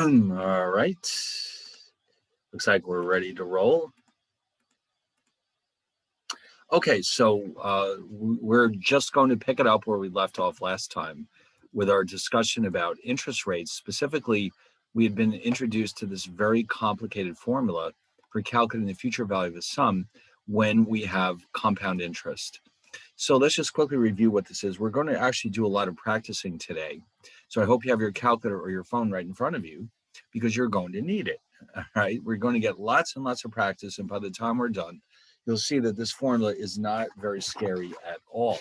All right. Looks like we're ready to roll. Okay, so we're just going to pick it up where we left off last time with our discussion about interest rates. Specifically, we had been introduced to this very complicated formula for calculating the future value of a sum when we have compound interest. So let's just quickly review what this is. We're going to actually do a lot of practicing today. So I hope you have your calculator or your phone right in front of you because you're going to need it. All right, we're going to get lots and lots of practice, and by the time we're done, you'll see that this formula is not very scary at all.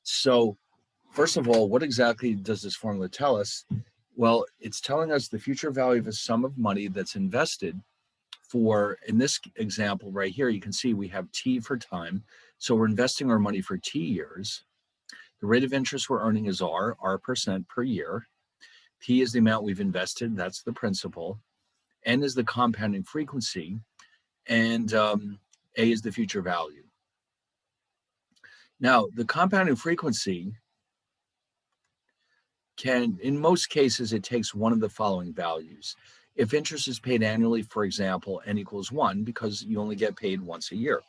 So first of all, what exactly does this formula tell us? Well, it's telling us the future value of a sum of money that's invested for, in this example right here, you can see we have T for time. So we're investing our money for T years. The rate of interest we're earning is R percent per year. P is the amount we've invested, that's the principal. N is the compounding frequency, and A is the future value. Now, the compounding frequency can, in most cases, it takes one of the following values. If interest is paid annually, for example, N equals 1, because you only get paid once a year.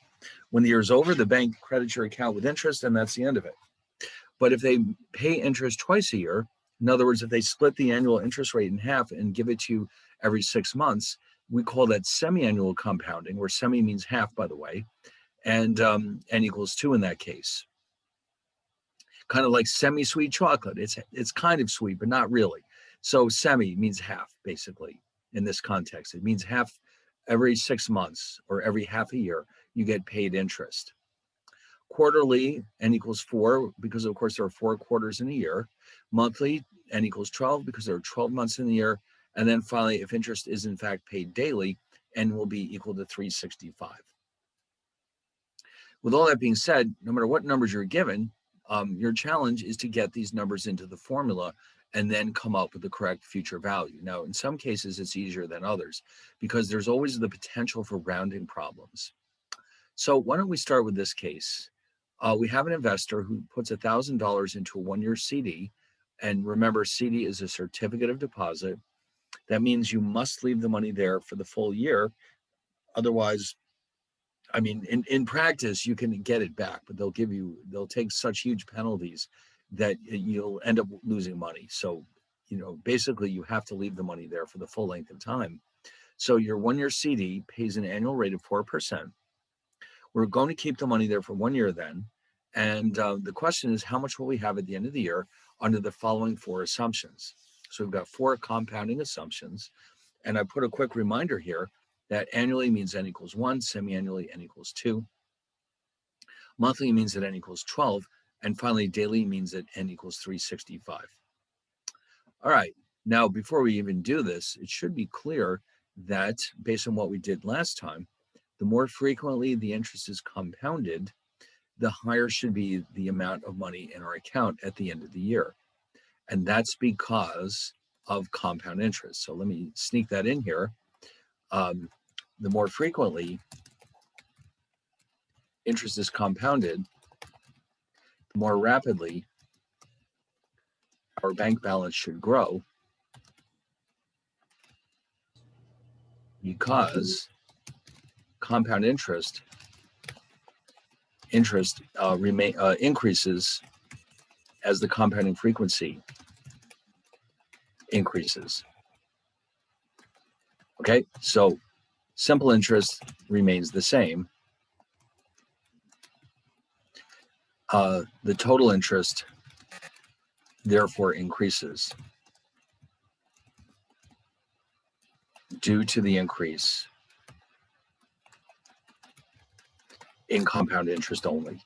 When the year is over, the bank credits your account with interest, and that's the end of it. But if they pay interest twice a year, in other words, if they split the annual interest rate in half and give it to you every 6 months, we call that semi-annual compounding, where semi means half, by the way, and N equals 2 in that case. Kind of like semi-sweet chocolate. It's kind of sweet, but not really. So semi means half, basically, in this context. It means half every 6 months or every half a year, you get paid interest. Quarterly, N equals 4, because of course there are 4 quarters in a year. Monthly, N equals 12, because there are 12 months in the year. And then finally, if interest is in fact paid daily, N will be equal to 365. With all that being said, no matter what numbers you're given, your challenge is to get these numbers into the formula and then come up with the correct future value. Now, in some cases, it's easier than others because there's always the potential for rounding problems. So why don't we start with this case? We have an investor who puts $1,000 into a 1-year CD. And remember, CD is a certificate of deposit. That means you must leave the money there for the full year. Otherwise, I mean, in practice, you can get it back, but they'll take such huge penalties that you'll end up losing money. So, basically you have to leave the money there for the full length of time. So your 1-year CD pays an annual rate of 4%. We're going to keep the money there for 1 year then. And the question is, how much will we have at the end of the year under the following 4 assumptions? So we've got 4 compounding assumptions. And I put a quick reminder here that annually means N equals 1, semi-annually N equals 2. Monthly means that N equals 12. And finally, daily means that N equals 365. All right. Now, before we even do this, it should be clear that based on what we did last time, the more frequently the interest is compounded, the higher should be the amount of money in our account at the end of the year. And that's because of compound interest. So let me sneak that in here. The more frequently interest is compounded, the more rapidly our bank balance should grow, because compound interest increases as the compounding frequency increases. Okay, so simple interest remains the same. The total interest therefore increases due to the increase in compound interest only.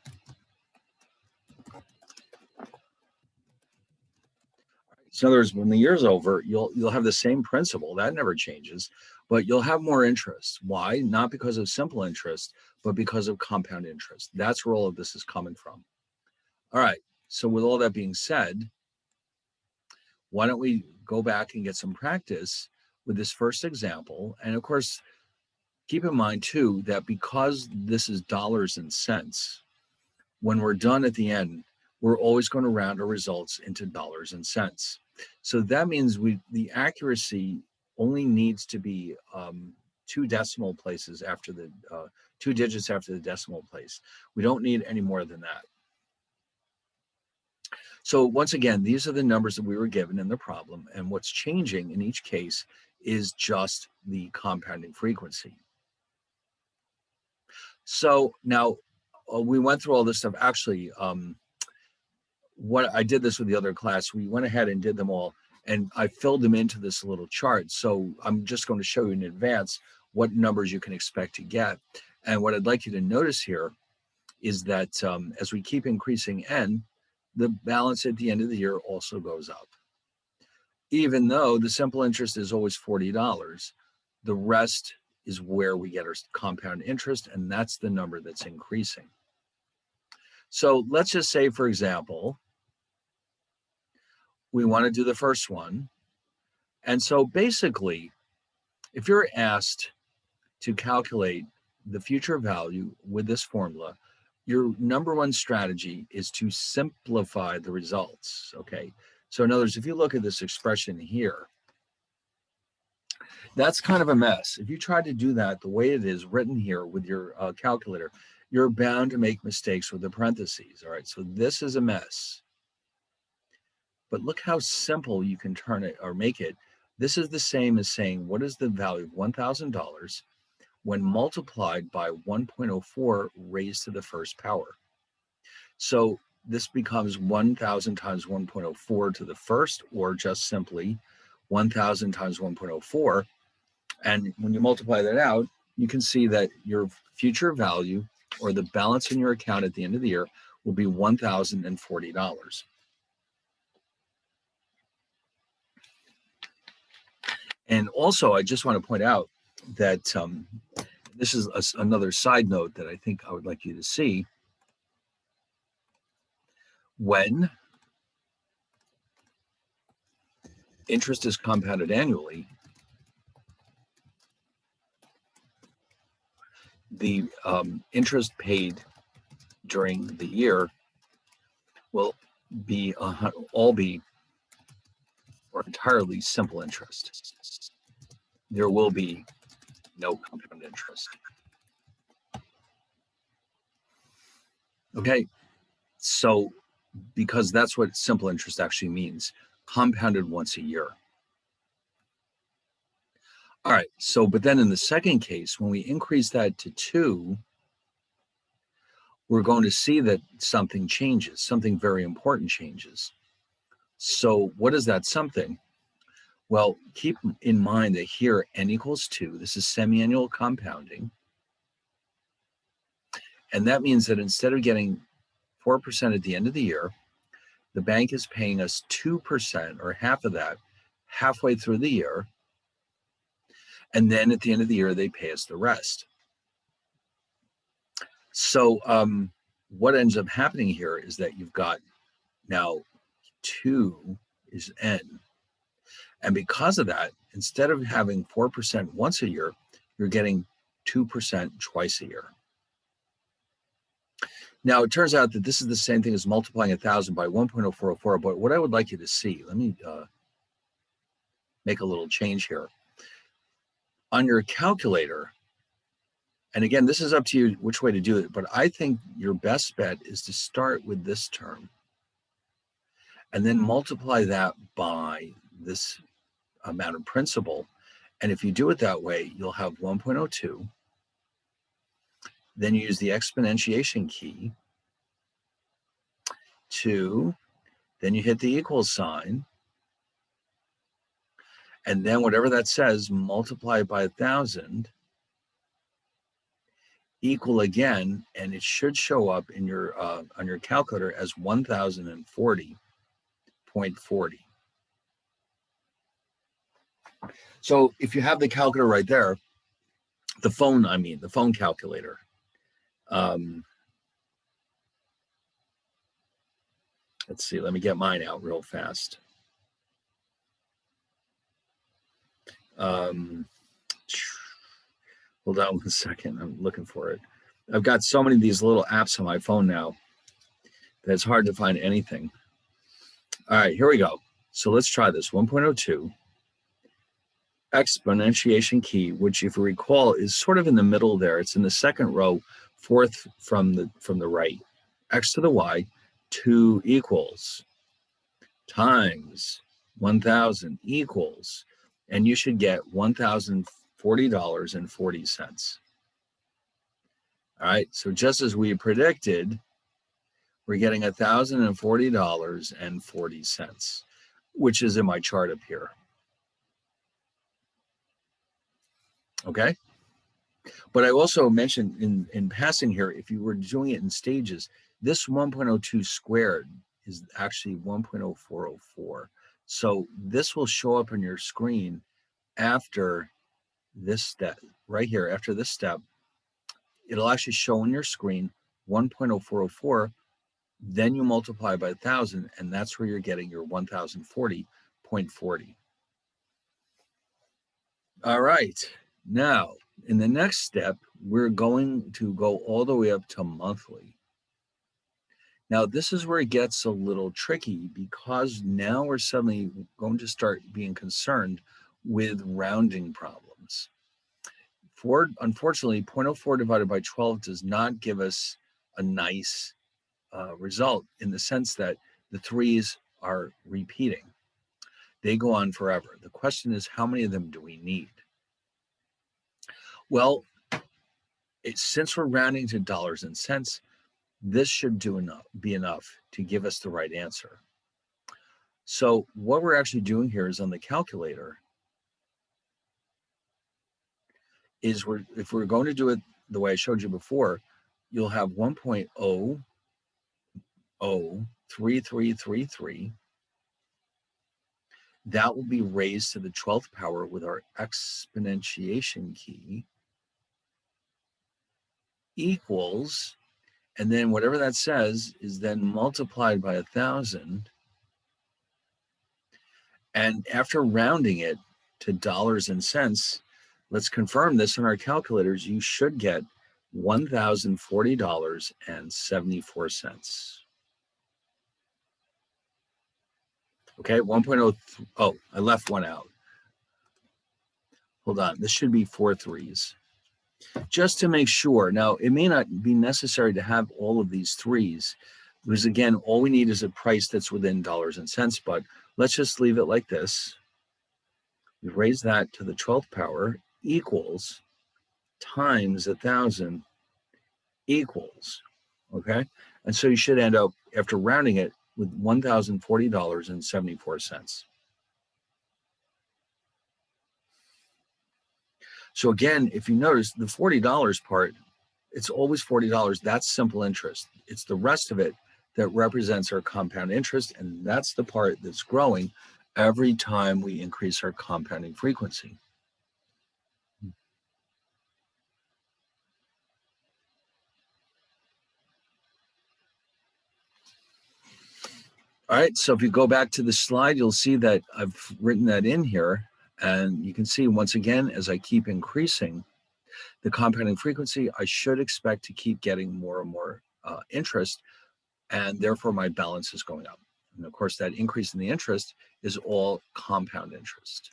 So in other words, when the year's over, you'll have the same principal. That never changes, but you'll have more interest. Why? Not because of simple interest, but because of compound interest. That's where all of this is coming from. All right, so with all that being said, why don't we go back and get some practice with this first example? And of course, keep in mind too, that because this is dollars and cents, when we're done at the end, we're always going to round our results into dollars and cents. So that means the accuracy only needs to be 2 decimal places after the 2 digits after the decimal place. We don't need any more than that. So once again, these are the numbers that we were given in the problem, and what's changing in each case is just the compounding frequency. So now we went through all this stuff. Actually, what I did this with the other class, we went ahead and did them all, and I filled them into this little chart. So I'm just going to show you in advance what numbers you can expect to get. And what I'd like you to notice here is that as we keep increasing n, the balance at the end of the year also goes up. Even though the simple interest is always $40, the rest is where we get our compound interest, and that's the number that's increasing. So let's just say, for example, we want to do the first one. And so basically, if you're asked to calculate the future value with this formula, your number one strategy is to simplify the results, okay? So in other words, if you look at this expression here, that's kind of a mess. If you try to do that the way it is written here with your calculator, you're bound to make mistakes with the parentheses, all right? So this is a mess. But look how simple you can turn it or make it. This is the same as saying, what is the value of $1,000 when multiplied by 1.04 raised to the first power? So this becomes 1,000 times 1.04 to the first, or just simply 1,000 times 1.04. And when you multiply that out, you can see that your future value, or the balance in your account at the end of the year, will be $1,040. And also, I just want to point out that this is another side note that I think I would like you to see. When interest is compounded annually, the interest paid during the year will be all be or entirely simple interest. There will be no compound interest. Okay, so because that's what simple interest actually means, compounded once a year. All right, so but then in the second case, when we increase that to 2, we're going to see that something changes, something very important changes. So what is that something? Well, keep in mind that here n equals 2, this is semi-annual compounding. And that means that instead of getting 4% at the end of the year, the bank is paying us 2% or half of that halfway through the year. And then at the end of the year, they pay us the rest. So what ends up happening here is that you've got now 2 is n. And because of that, instead of having 4% once a year, you're getting 2% twice a year. Now, it turns out that this is the same thing as multiplying 1,000 by 1.0404, but what I would like you to see, let me make a little change here. On your calculator, and again, this is up to you which way to do it, but I think your best bet is to start with this term and then multiply that by this amount of principal. And if you do it that way, you'll have 1.02. Then you use the exponentiation key, 2, then you hit the equal sign, and then whatever that says, multiply by 1,000, equal again, and it should show up in your on your calculator as 1,040.40. So if you have the calculator right there, the phone calculator, let's see, let me get mine out real fast. Hold on 1 second, I'm looking for it. I've got so many of these little apps on my phone now that it's hard to find anything. All right, here we go. So let's try this. 1.02 exponentiation key, which if you recall is sort of in the middle there. It's in the second row, fourth from the right. X to the y, 2 equals times 1,000 equals, and you should get $1,040.40. All right, so just as we predicted, we're getting $1,040.40, which is in my chart up here. Okay, but I also mentioned in passing here, if you were doing it in stages, this 1.02 squared is actually 1.0404. So this will show up on your screen after this step, right here, after this step. It'll actually show on your screen 1.0404. Then you multiply by 1,000, and that's where you're getting your 1,040.40. All right. Now, in the next step, we're going to go all the way up to monthly. Now, this is where it gets a little tricky because now we're suddenly going to start being concerned with rounding problems. Unfortunately, 0.04 divided by 12 does not give us a nice result in the sense that the threes are repeating. They go on forever. The question is, how many of them do we need? Well, since we're rounding to dollars and cents, this should be enough to give us the right answer. So what we're actually doing here is on the calculator is if we're going to do it the way I showed you before, you'll have 1.003333. That will be raised to the 12th power with our exponentiation key equals, and then whatever that says is then multiplied by 1,000. And after rounding it to dollars and cents, let's confirm this in our calculators. You should get $1,040.74. Okay, 1.0. Oh, I left one out. Hold on. This should be 4 threes. Just to make sure. Now, it may not be necessary to have all of these threes because, again, all we need is a price that's within dollars and cents, but let's just leave it like this. We raise that to the 12th power equals times 1,000 equals, okay? And so you should end up, after rounding it, with $1,040.74. So again, if you notice the $40 part, it's always $40. That's simple interest. It's the rest of it that represents our compound interest, and that's the part that's growing every time we increase our compounding frequency. All right, so if you go back to the slide, you'll see that I've written that in here, and you can see once again, as I keep increasing the compounding frequency, I should expect to keep getting more and more interest, and therefore my balance is going up. And of course, that increase in the interest is all compound interest.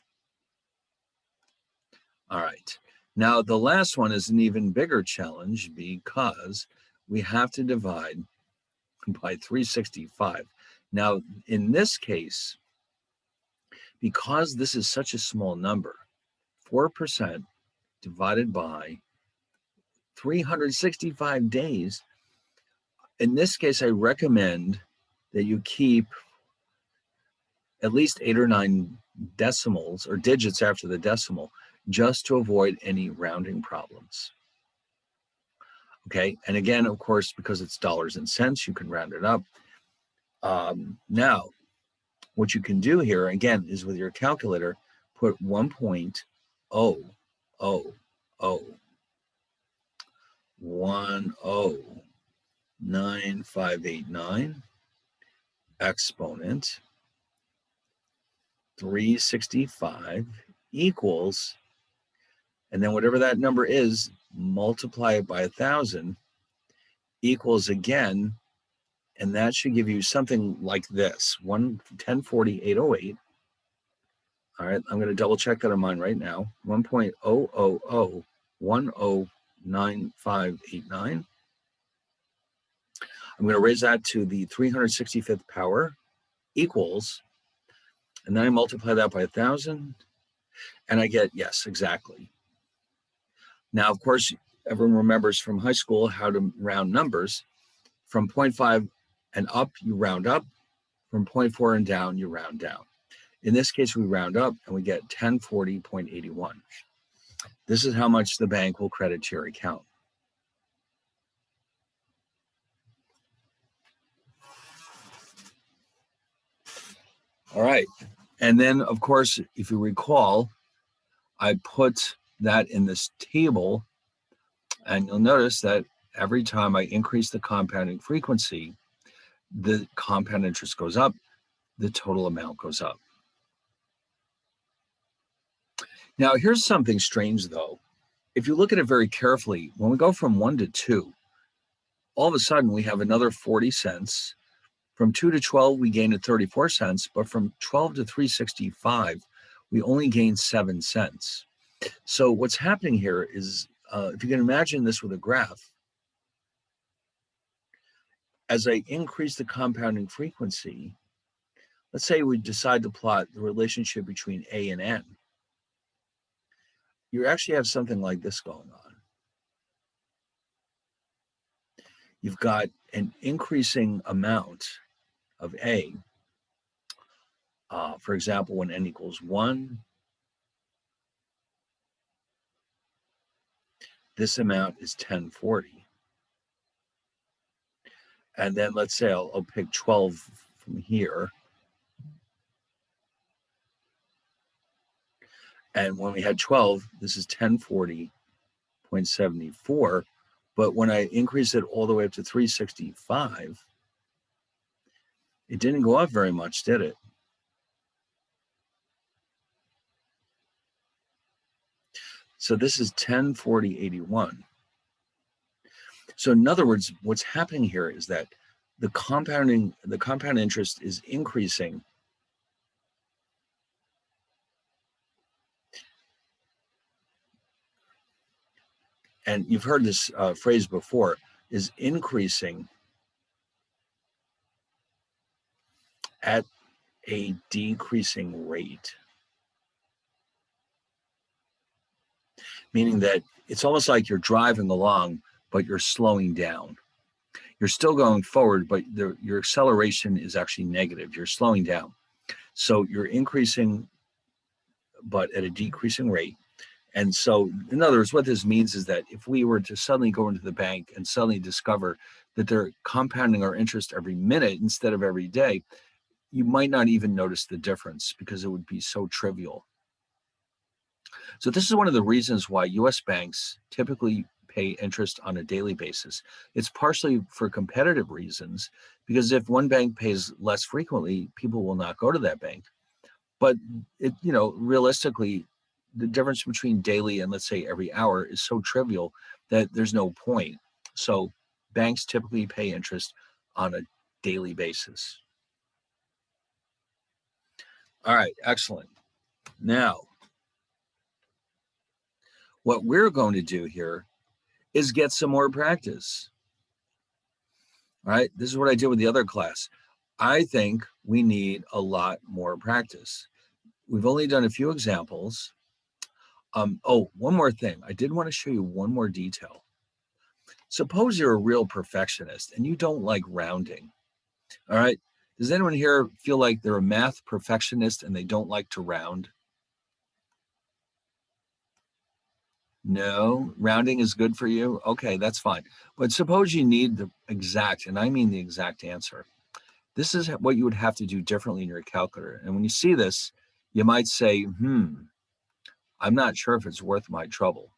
All right, now the last one is an even bigger challenge because we have to divide by 365. Now, in this case, because this is such a small number, 4% divided by 365 days, in this case, I recommend that you keep at least 8 or 9 decimals or digits after the decimal just to avoid any rounding problems. Okay, and again, of course, because it's dollars and cents, you can round it up. Now, what you can do here, again, is with your calculator, put 1.000109589 exponent 365 equals, and then whatever that number is, multiply it by 1,000 equals again And that should give you something like this, 1040,808. All right, I'm going to double check that on mine right now. 1.000109589. I'm going to raise that to the 365th power equals, and then I multiply that by 1,000, and I get, yes, exactly. Now, of course, everyone remembers from high school how to round numbers. From 0.5 and up, you round up. From 0.4 and down, you round down. In this case, we round up and we get 1040.81. This is how much the bank will credit to your account. All right. And then, of course, if you recall, I put that in this table, and you'll notice that every time I increase the compounding frequency, the compound interest goes up, the total amount goes up. Now, here's something strange, though. If you look at it very carefully, when we go from 1 to 2, all of a sudden we have another 40 cents. From 2 to 12, we gained 34 cents, but from 12 to 365, we only gained 7 cents. So what's happening here is, if you can imagine this with a graph, as I increase the compounding frequency, let's say we decide to plot the relationship between A and N. You actually have something like this going on. You've got an increasing amount of A. For example, when N equals 1, this amount is 1040. And then let's say I'll pick 12 from here. And when we had 12, this is 1040.74. But when I increase it all the way up to 365, it didn't go up very much, did it? So this is 1040.81. So in other words, what's happening here is that the compound interest is increasing. And you've heard this phrase before, is increasing at a decreasing rate. Meaning that it's almost like you're driving along, but you're slowing down. You're still going forward, but your acceleration is actually negative. You're slowing down. So you're increasing, but at a decreasing rate. And so, in other words, what this means is that if we were to suddenly go into the bank and suddenly discover that they're compounding our interest every minute instead of every day, you might not even notice the difference because it would be so trivial. So this is one of the reasons why U.S. banks typically pay interest on a daily basis. It's partially for competitive reasons, because if one bank pays less frequently, people will not go to that bank. But realistically, the difference between daily and, let's say, every hour is so trivial that there's no point. So banks typically pay interest on a daily basis. All right, excellent. Now, what we're going to do here is get some more practice. All right, this is what I did with the other class. I think we need a lot more practice. We've only done a few examples. One more thing. I did want to show you one more detail. Suppose you're a real perfectionist and you don't like rounding. All right. Does anyone here feel like they're a math perfectionist and they don't like to round? No, rounding is good for you. Okay, that's fine. But suppose you need the exact, and I mean the exact answer. This is what you would have to do differently in your calculator. And when you see this, you might say, I'm not sure if it's worth my trouble.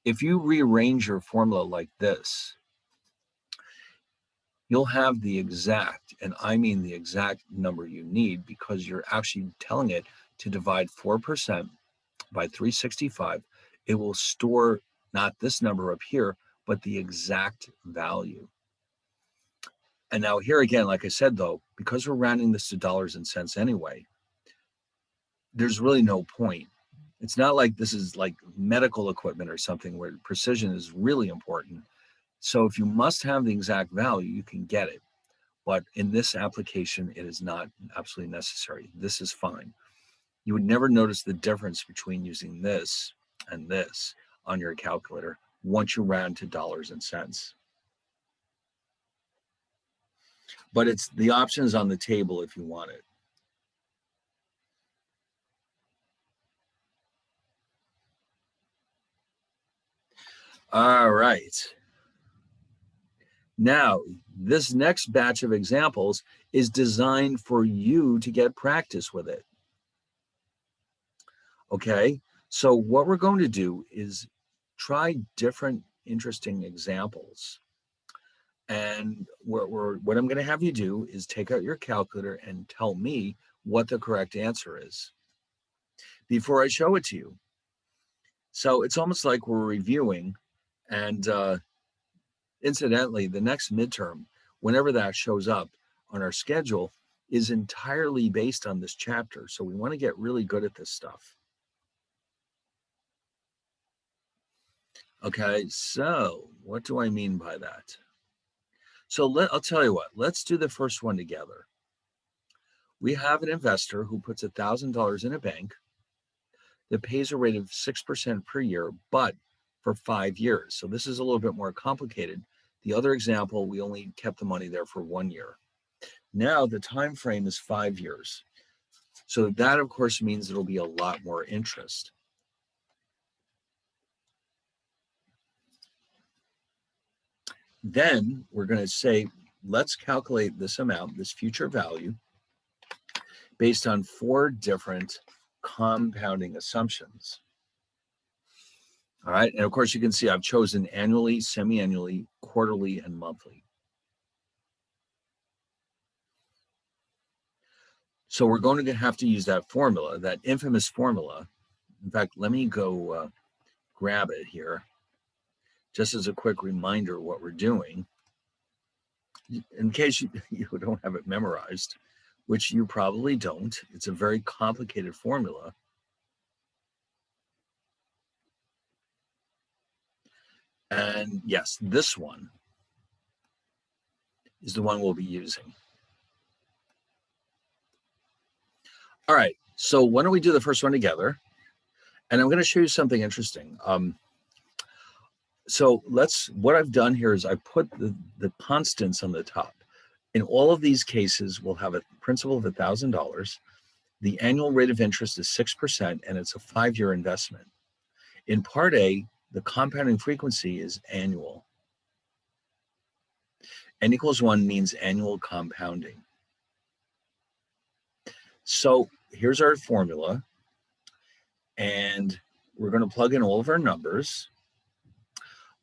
If you rearrange your formula like this, you'll have the exact, and I mean the exact number you need, because you're actually telling it to divide 4% by 365. It will store not this number up here, but the exact value. And now here again, like I said, though, because we're rounding this to dollars and cents anyway, there's really no point. It's not like this is like medical equipment or something where precision is really important. So if you must have the exact value, you can get it. But in this application, it is not absolutely necessary. This is fine. You would never notice the difference between using this and this on your calculator once you round to dollars and cents. But it's the option is on the table if you want it. All right. Now, this next batch of examples is designed for you to get practice with it. Okay, so what we're going to do is try different interesting examples. And what I'm going to have you do is take out your calculator and tell me what the correct answer is before I show it to you. So it's almost like we're reviewing. And incidentally, the next midterm, whenever that shows up on our schedule, is entirely based on this chapter. So we want to get really good at this stuff. Okay, so what do I mean by that? So I'll tell you what, let's do the first one together. We have an investor who puts $1,000 in a bank that pays a rate of 6% per year, but for 5 years. So this is a little bit more complicated. The other example, we only kept the money there for 1 year. Now the time frame is 5 years. So that, of course, means there'll be a lot more interest. Then we're going to say, let's calculate this amount, this future value, based on 4 different compounding assumptions. All right, and of course you can see I've chosen annually, semi-annually, quarterly, and monthly. So we're going to have to use that formula, that infamous formula. In fact, let me go grab it here, just as a quick reminder what we're doing, in case you don't have it memorized, which you probably don't. It's a very complicated formula. And yes, this one is the one we'll be using. All right, so why don't we do the first one together? And I'm going to show you something interesting. So what I've done here is I put the constants on the top. In all of these cases, we'll have a principal of $1,000. The annual rate of interest is 6%, and it's a 5-year investment. In Part A, the compounding frequency is annual. N equals 1 means annual compounding. So here's our formula, and we're going to plug in all of our numbers.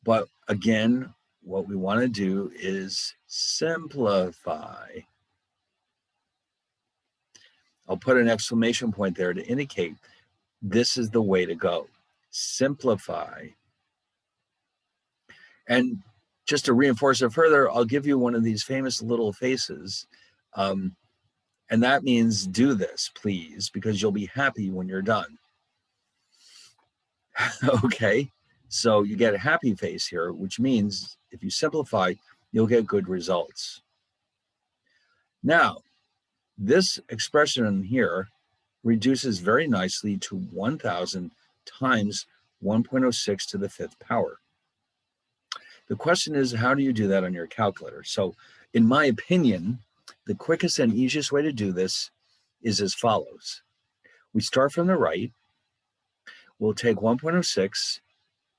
But again, what we want to do is simplify. I'll put an exclamation point there to indicate this is the way to go. Simplify. And just to reinforce it further, I'll give you one of these famous little faces. And that means do this, please, because you'll be happy when you're done. Okay, so you get a happy face here, which means if you simplify, you'll get good results. Now, this expression here reduces very nicely to 1,000 times 1.06 to the 5th power. The question is, how do you do that on your calculator? So in my opinion, the quickest and easiest way to do this is as follows. We start from the right. We'll take 1.06,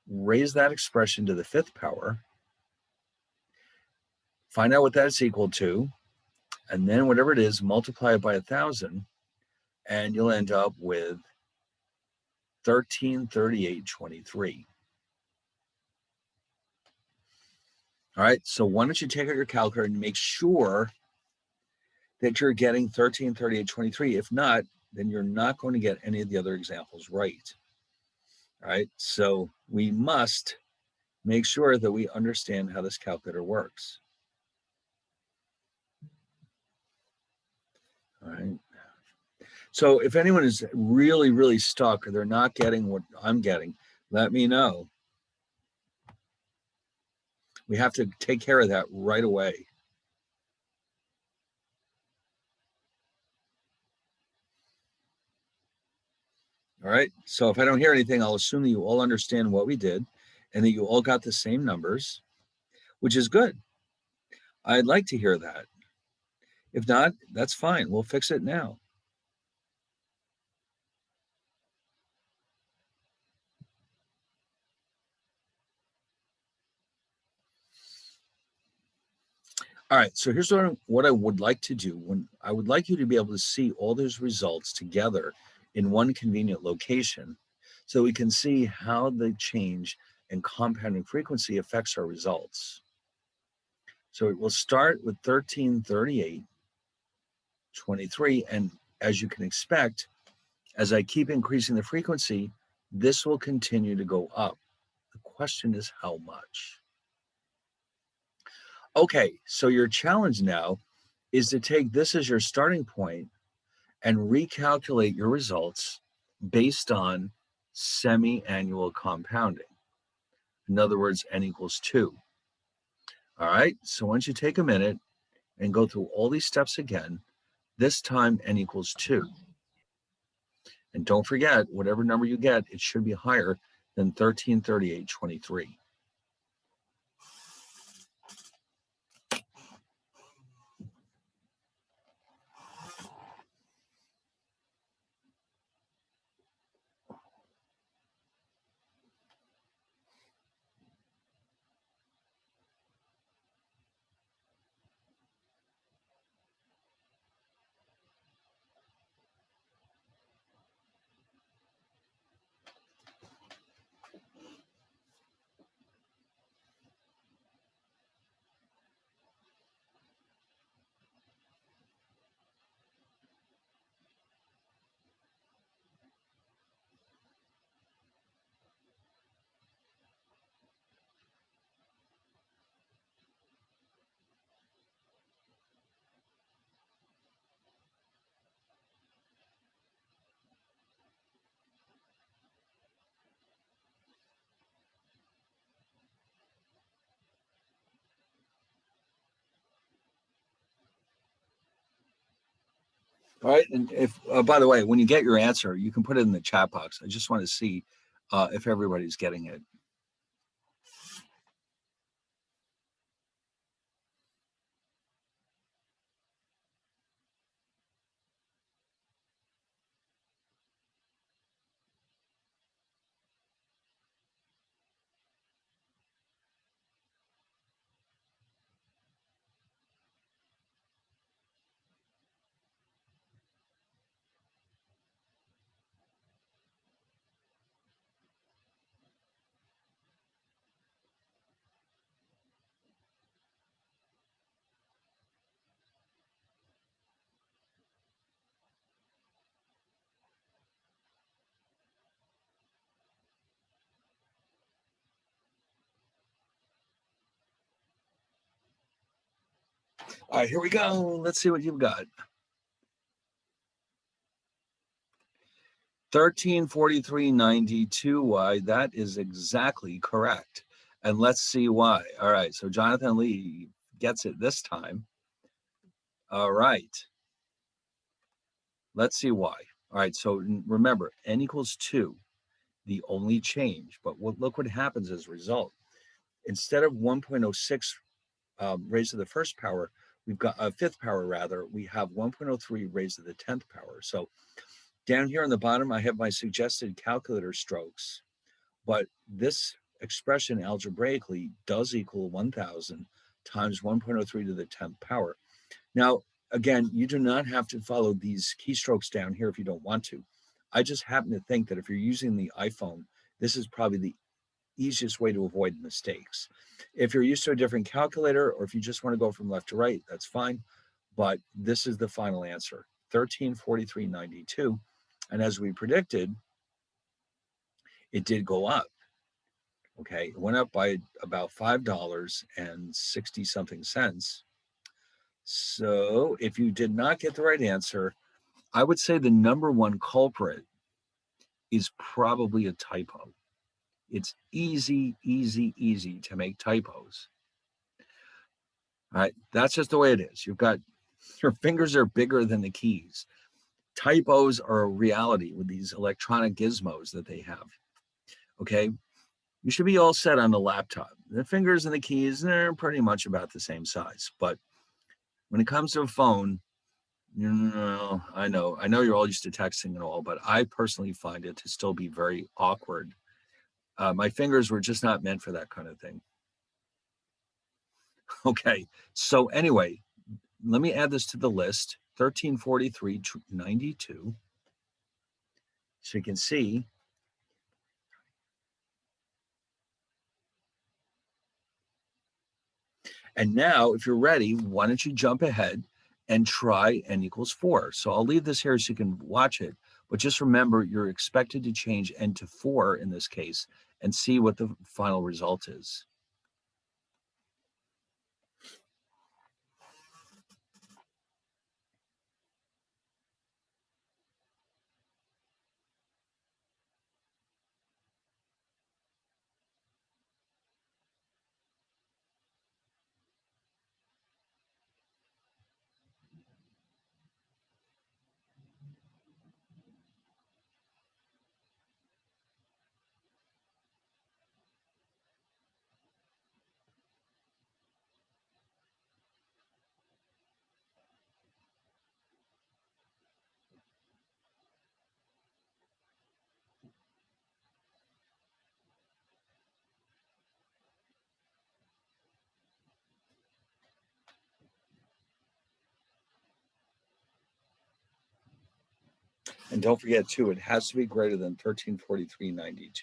raise that expression to the 5th power, find out what that's equal to, and then whatever it is, multiply it by 1,000, and you'll end up with 1338.23. All right, so why don't you take out your calculator and make sure that you're getting 1338.23. If not, then you're not going to get any of the other examples right. All right, so we must make sure that we understand how this calculator works. All right. So if anyone is really, really stuck or they're not getting what I'm getting, let me know. We have to take care of that right away. All right. So if I don't hear anything, I'll assume that you all understand what we did and that you all got the same numbers, which is good. I'd like to hear that. If not, that's fine. We'll fix it now. All right. So here's what I would like to do. When I would like you to be able to see all those results together in one convenient location so we can see how the change in compounding frequency affects our results. So it will start with 1338, 23, and as you can expect, as I keep increasing the frequency, this will continue to go up. The question is how much? Okay, so your challenge now is to take this as your starting point and recalculate your results based on semi-annual compounding. In other words, n equals 2. All right, so once you take a minute and go through all these steps again, this time n equals 2. And don't forget, whatever number you get, it should be higher than 1338.23. All right, and if by the way, when you get your answer, you can put it in the chat box. I just want to see if everybody's getting it. All right, here we go. Let's see what you've got. 1343.92y. That is exactly correct. And let's see why. All right, so Jonathan Lee gets it this time. All right. Let's see why. All right, so remember, n equals 2, the only change. But look what happens as a result. Instead of 1.06 raised to the first power, we've got a fifth power rather, we have 1.03 raised to the 10th power. So down here on the bottom, I have my suggested calculator strokes, but this expression algebraically does equal 1000 times 1.03 to the 10th power. Now, again, you do not have to follow these keystrokes down here if you don't want to. I just happen to think that if you're using the iPhone, this is probably the easiest way to avoid mistakes. If you're used to a different calculator or if you just want to go from left to right, that's fine. But this is the final answer, 1343.92. And as we predicted, it did go up. Okay, it went up by about $5 and 60 something cents. So if you did not get the right answer, I would say the number one culprit is probably a typo. It's easy, easy, easy to make typos. All right, that's just the way it is. You've got your fingers are bigger than the keys. Typos are a reality with these electronic gizmos that they have. Okay, you should be all set on the laptop. The fingers and the keys, they're pretty much about the same size. But when it comes to a phone, I know you're all used to texting and all, but I personally find it to still be very awkward. My fingers were just not meant for that kind of thing. Okay, so anyway, let me add this to the list, 1343.92. So you can see. And now, if you're ready, why don't you jump ahead and try n equals 4. So I'll leave this here so you can watch it. But just remember, you're expected to change n to 4 in this case and see what the final result is. And don't forget, too, it has to be greater than 1343.92.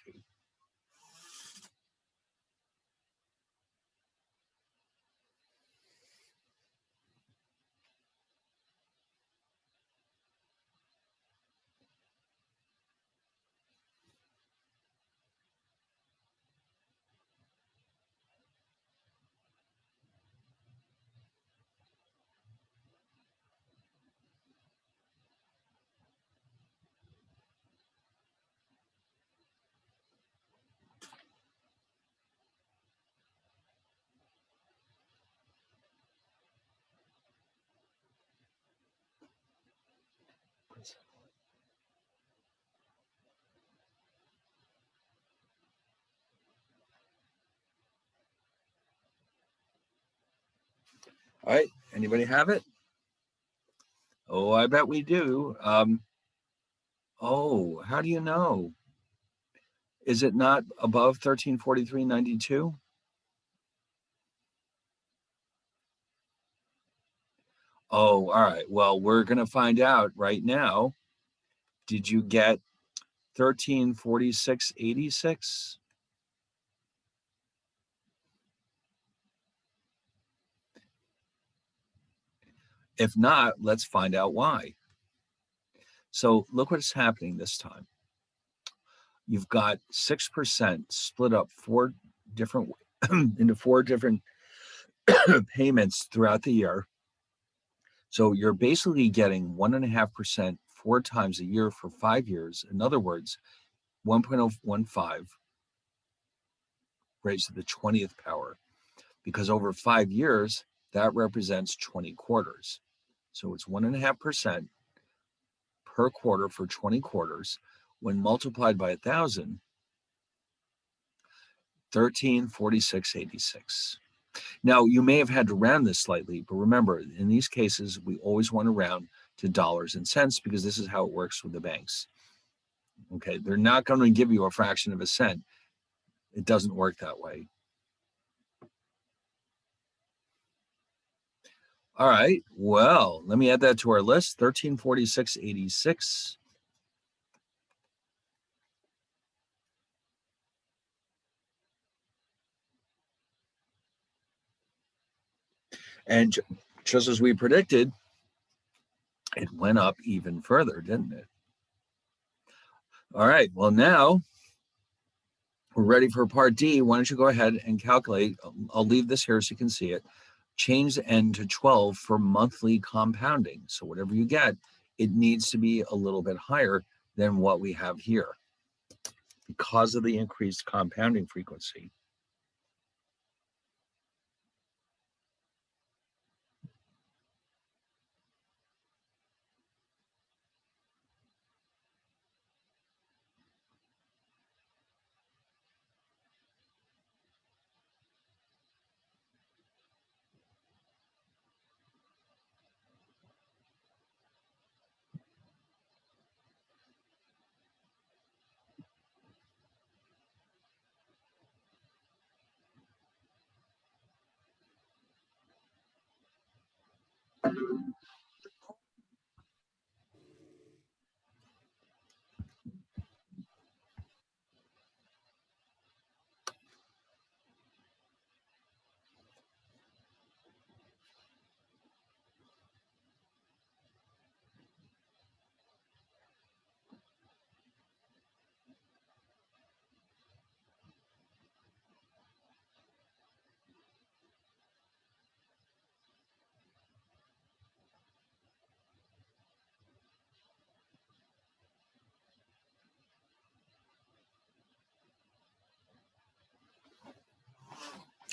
All right, anybody have it? Oh, I bet we do. Oh, how do you know? Is it not above 1343.92? Oh, all right. Well, we're going to find out right now. Did you get 1346.86? If not, let's find out why. So look what's happening this time. You've got 6% split up four different into four different payments throughout the year. So you're basically getting 1.5% 4 times a year for 5 years. In other words, 1.015 raised to the 20th power, because over 5 years, that represents 20 quarters. So it's 1.5% per quarter for 20 quarters. When multiplied by 1,000, 1346.86. Now, you may have had to round this slightly, but remember, in these cases, we always want to round to dollars and cents because this is how it works with the banks. Okay, they're not going to give you a fraction of a cent. It doesn't work that way. All right, well, let me add that to our list, 1346.86. And just as we predicted, it went up even further, didn't it? All right, well, now we're ready for part D. Why don't you go ahead and calculate? I'll leave this here so you can see it. change the n to 12 for monthly compounding. So whatever you get, it needs to be a little bit higher than what we have here because of the increased compounding frequency.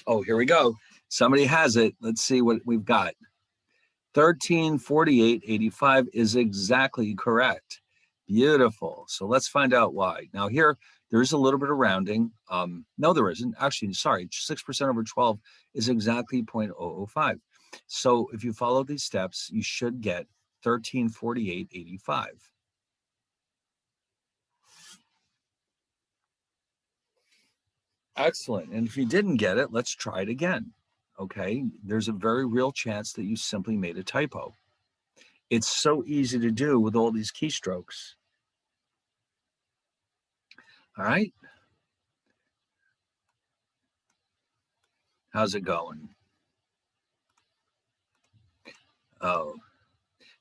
Oh, here we go. Somebody has it. Let's see what we've got. 1348.85 is exactly correct. Beautiful. So let's find out why. Now here, there's a little bit of rounding. No, there isn't. Actually, sorry, 6% over 12 is exactly 0.005. So if you follow these steps, you should get 1348.85. Excellent. And if you didn't get it, let's try it again. Okay, there's a very real chance that you simply made a typo. It's so easy to do with all these keystrokes. All right. How's it going? Oh,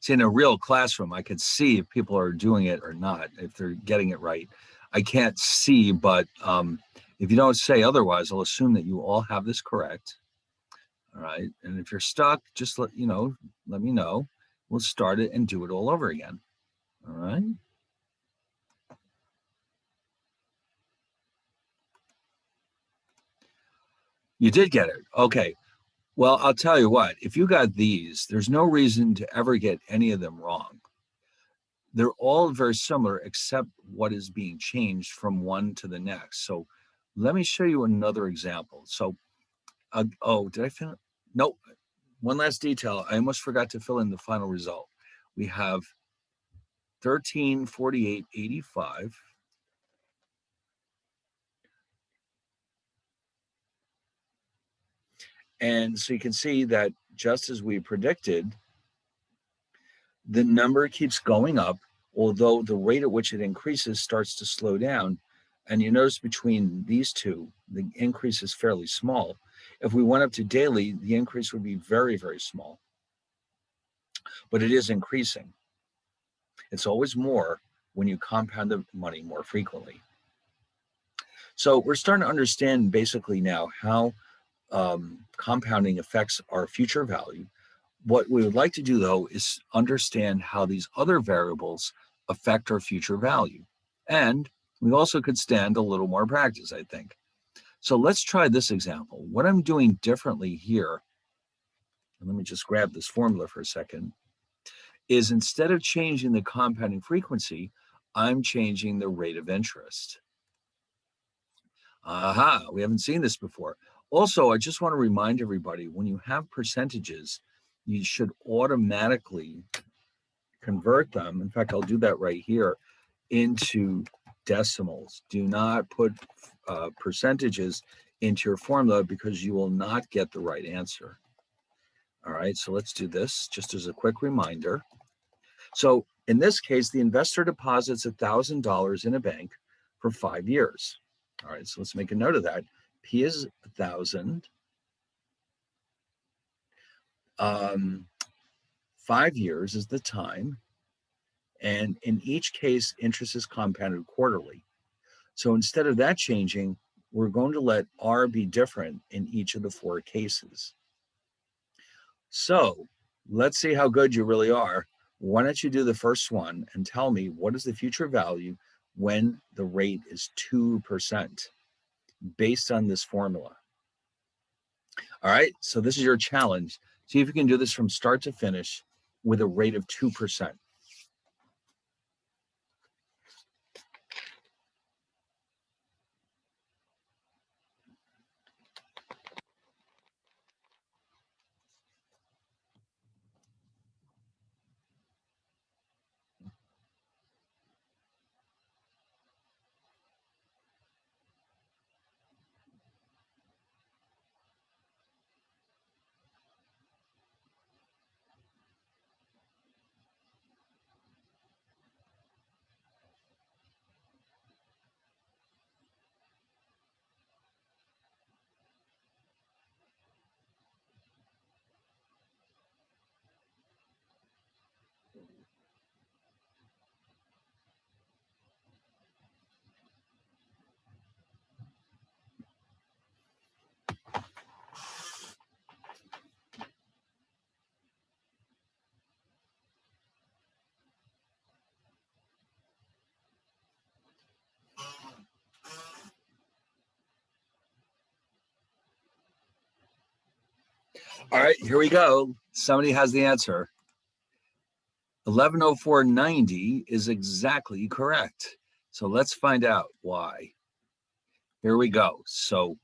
see, in a real classroom, I could see if people are doing it or not, if they're getting it right. I can't see, but if you don't say otherwise, I'll assume that you all have this correct. All right. And if you're stuck, just let me know. We'll start it and do it all over again. All right. You did get it. Okay. Well, I'll tell you what, if you got these, there's no reason to ever get any of them wrong. They're all very similar, except what is being changed from one to the next. So let me show you another example. So, oh, did I fill? Nope. One last detail. I almost forgot to fill in the final result. We have 1348.85. And so you can see that just as we predicted, the number keeps going up, although the rate at which it increases starts to slow down. And you notice between these two, the increase is fairly small. If we went up to daily, the increase would be very, very small. But it is increasing. It's always more when you compound the money more frequently. So we're starting to understand basically now how compounding affects our future value. What we would like to do, though, is understand how these other variables affect our future value. And we also could stand a little more practice, I think. So let's try this example. What I'm doing differently here, and let me just grab this formula for a second, is instead of changing the compounding frequency, I'm changing the rate of interest. Aha, we haven't seen this before. Also, I just want to remind everybody, when you have percentages, you should automatically convert them. In fact, I'll do that right here into decimals. Do not put percentages into your formula because you will not get the right answer. All right, so let's do this just as a quick reminder. So in this case, the investor deposits $1,000 in a bank for 5 years. All right, so let's make a note of that. P is 1,000. 5 years is the time. And in each case, interest is compounded quarterly. So instead of that changing, we're going to let R be different in each of the 4 cases. So let's see how good you really are. Why don't you do the first one and tell me what is the future value when the rate is 2% based on this formula? All right, so this is your challenge. See if you can do this from start to finish with a rate of 2%. All right, here we go. Somebody has the answer. 1104.90 is exactly correct. So let's find out why. Here we go. So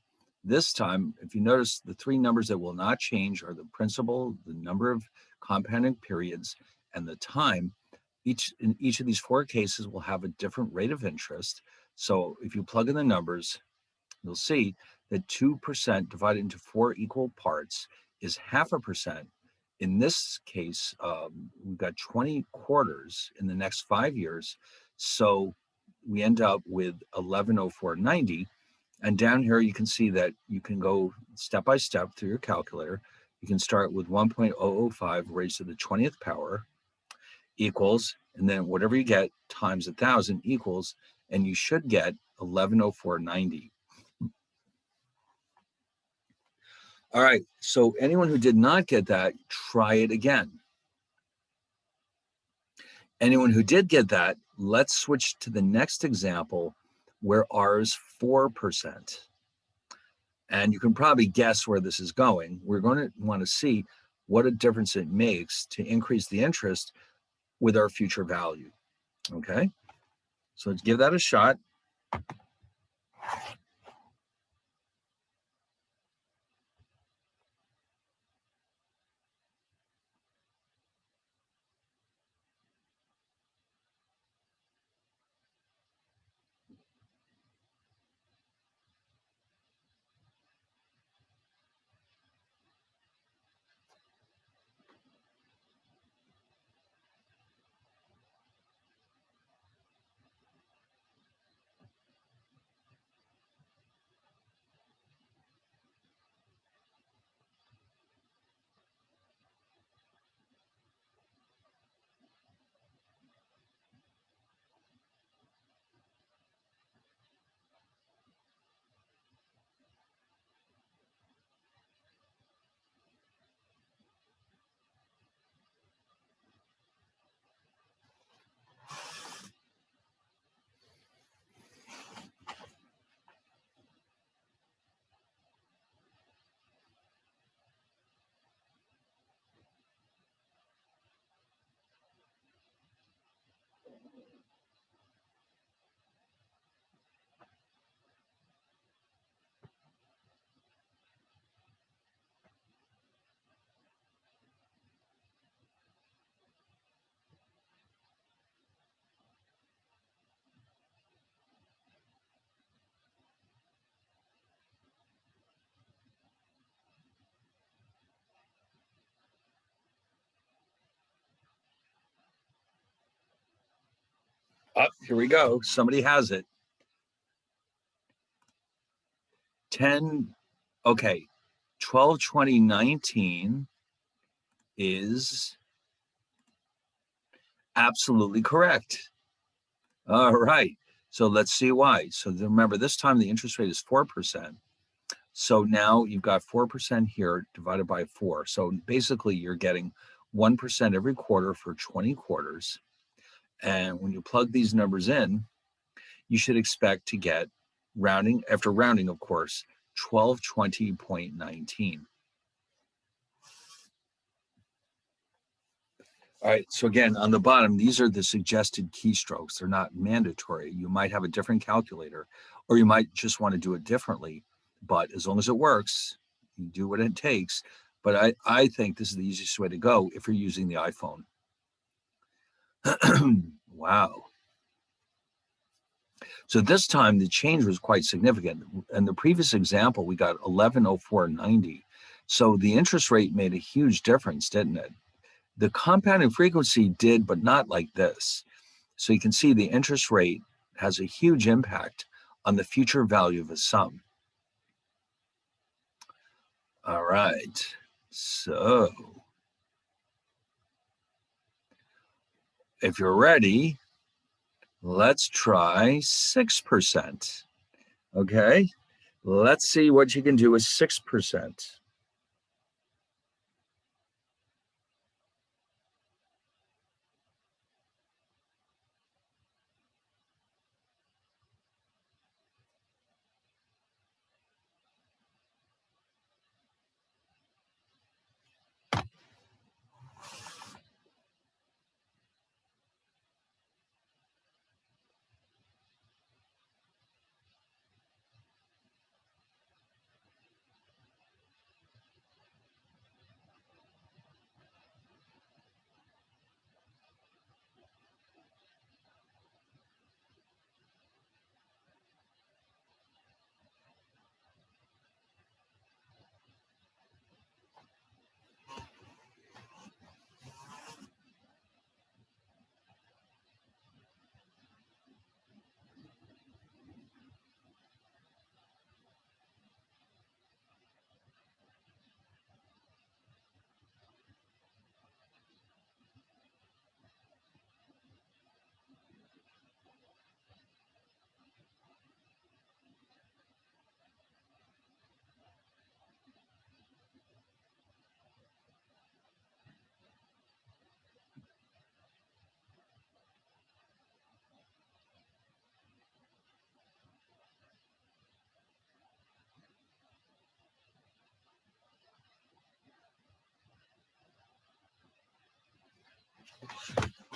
this time, if you notice, the three numbers that will not change are the principal, the number of compounding periods, and the time. In each of these four cases will have a different rate of interest. So if you plug in the numbers, you'll see that 2% divided into four equal parts is 0.5%. In this case, we've got 20 quarters in the next 5 years. So we end up with 1104.90. And down here, you can see that you can go step by step through your calculator. You can start with 1.005 raised to the 20th power equals, and then whatever you get times 1,000 equals, and you should get 1104.90. All right, so anyone who did not get that, try it again. Anyone who did get that, let's switch to the next example where R is 4%. And you can probably guess where this is going. We're going to want to see what a difference it makes to increase the interest with our future value. Okay, so let's give that a shot. Here we go. Somebody has it. 10, okay, 12/20/19 is absolutely correct. All right, so let's see why. So remember, this time the interest rate is 4%. So now you've got 4% here divided by 4. So basically you're getting 1% every quarter for 20 quarters. And when you plug these numbers in, you should expect to get rounding, after rounding, of course, 1220.19. All right, so again, on the bottom, these are the suggested keystrokes. They're not mandatory. You might have a different calculator, or you might just want to do it differently. But as long as it works, you do what it takes. But I think this is the easiest way to go if you're using the iPhone. Wow. So this time the change was quite significant. In the previous example, we got 1104.90. So the interest rate made a huge difference, didn't it? The compounding frequency did, but not like this. So you can see the interest rate has a huge impact on the future value of a sum. All right. So if you're ready, let's try 6%. Okay. Let's see what you can do with 6%.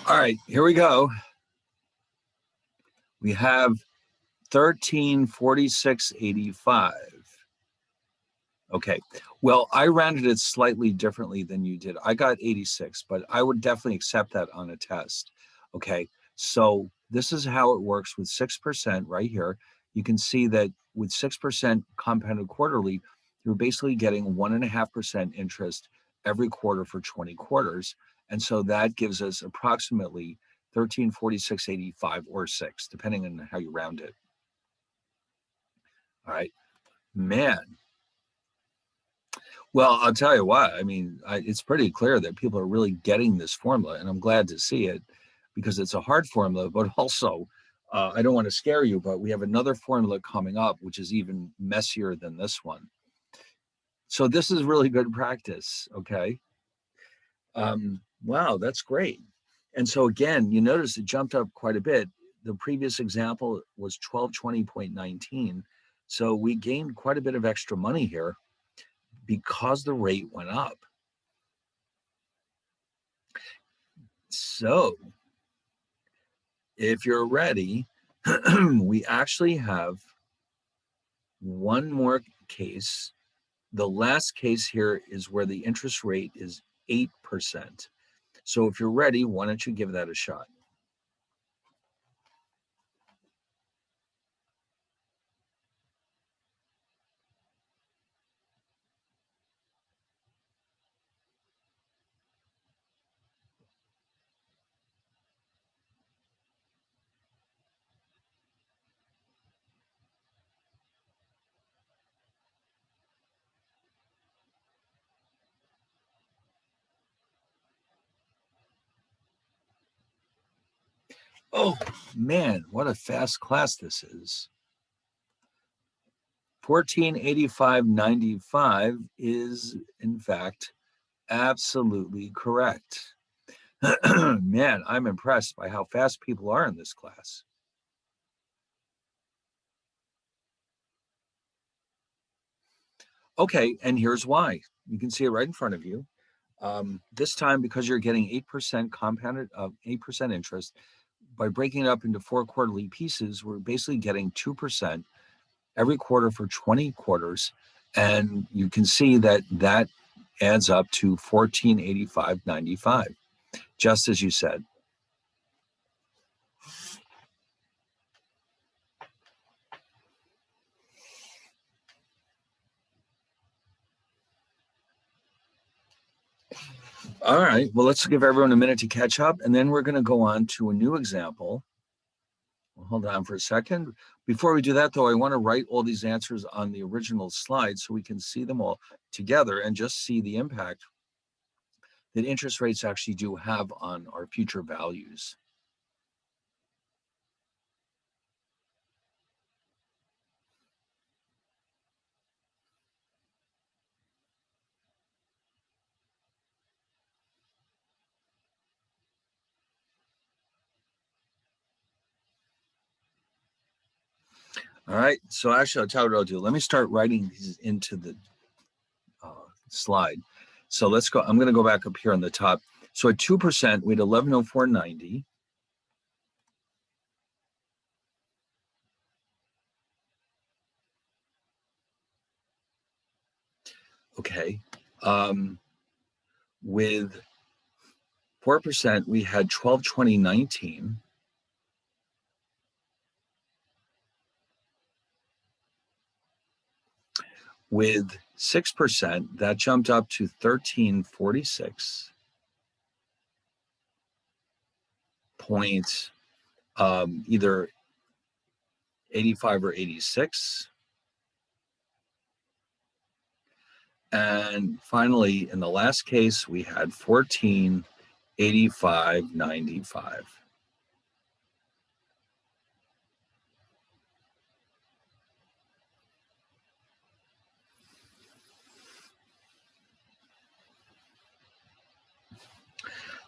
All right, here we go. We have 1346.85. Okay, well, I rounded it slightly differently than you did. I got 86, but I would definitely accept that on a test. Okay, so this is how it works with 6% right here. You can see that with 6% compounded quarterly, you're basically getting 1.5% interest every quarter for 20 quarters. And so that gives us approximately 1346.85 or 6, depending on how you round it. All right, man. Well, I'll tell you what, I mean, it's pretty clear that people are really getting this formula, and I'm glad to see it because it's a hard formula, but also, I don't want to scare you, but we have another formula coming up, which is even messier than this one. So this is really good practice, okay? Wow, that's great. And so again, you notice it jumped up quite a bit. The previous example was 1220.19. So we gained quite a bit of extra money here because the rate went up. So if you're ready, we actually have one more case. The last case here is where the interest rate is 8%. So if you're ready, why don't you give that a shot? Oh man, what a fast class this is. 1485.95 is, in fact, absolutely correct. Man, I'm impressed by how fast people are in this class. Okay, and here's why. You can see it right in front of you. This time, because you're getting 8% compounded, 8% interest, by breaking it up into 4 quarterly pieces, we're basically getting 2% every quarter for 20 quarters. And you can see that that adds up to 1485.95, just as you said. All right, well, let's give everyone a minute to catch up, and then we're going to go on to a new example. Well, hold on for a second. Before we do that, though, I want to write all these answers on the original slide so we can see them all together and just see the impact that interest rates actually do have on our future values. All right, so actually, I'll tell you what I'll do. Let me start writing these into the slide. So let's go. I'm going to go back up here on the top. So at 2%, we had 1104.90. Okay. With 4%, we had 1220.19. With 6%, that jumped up to 1346. Point either 85 or 86. And finally, in the last case, we had 1485.95.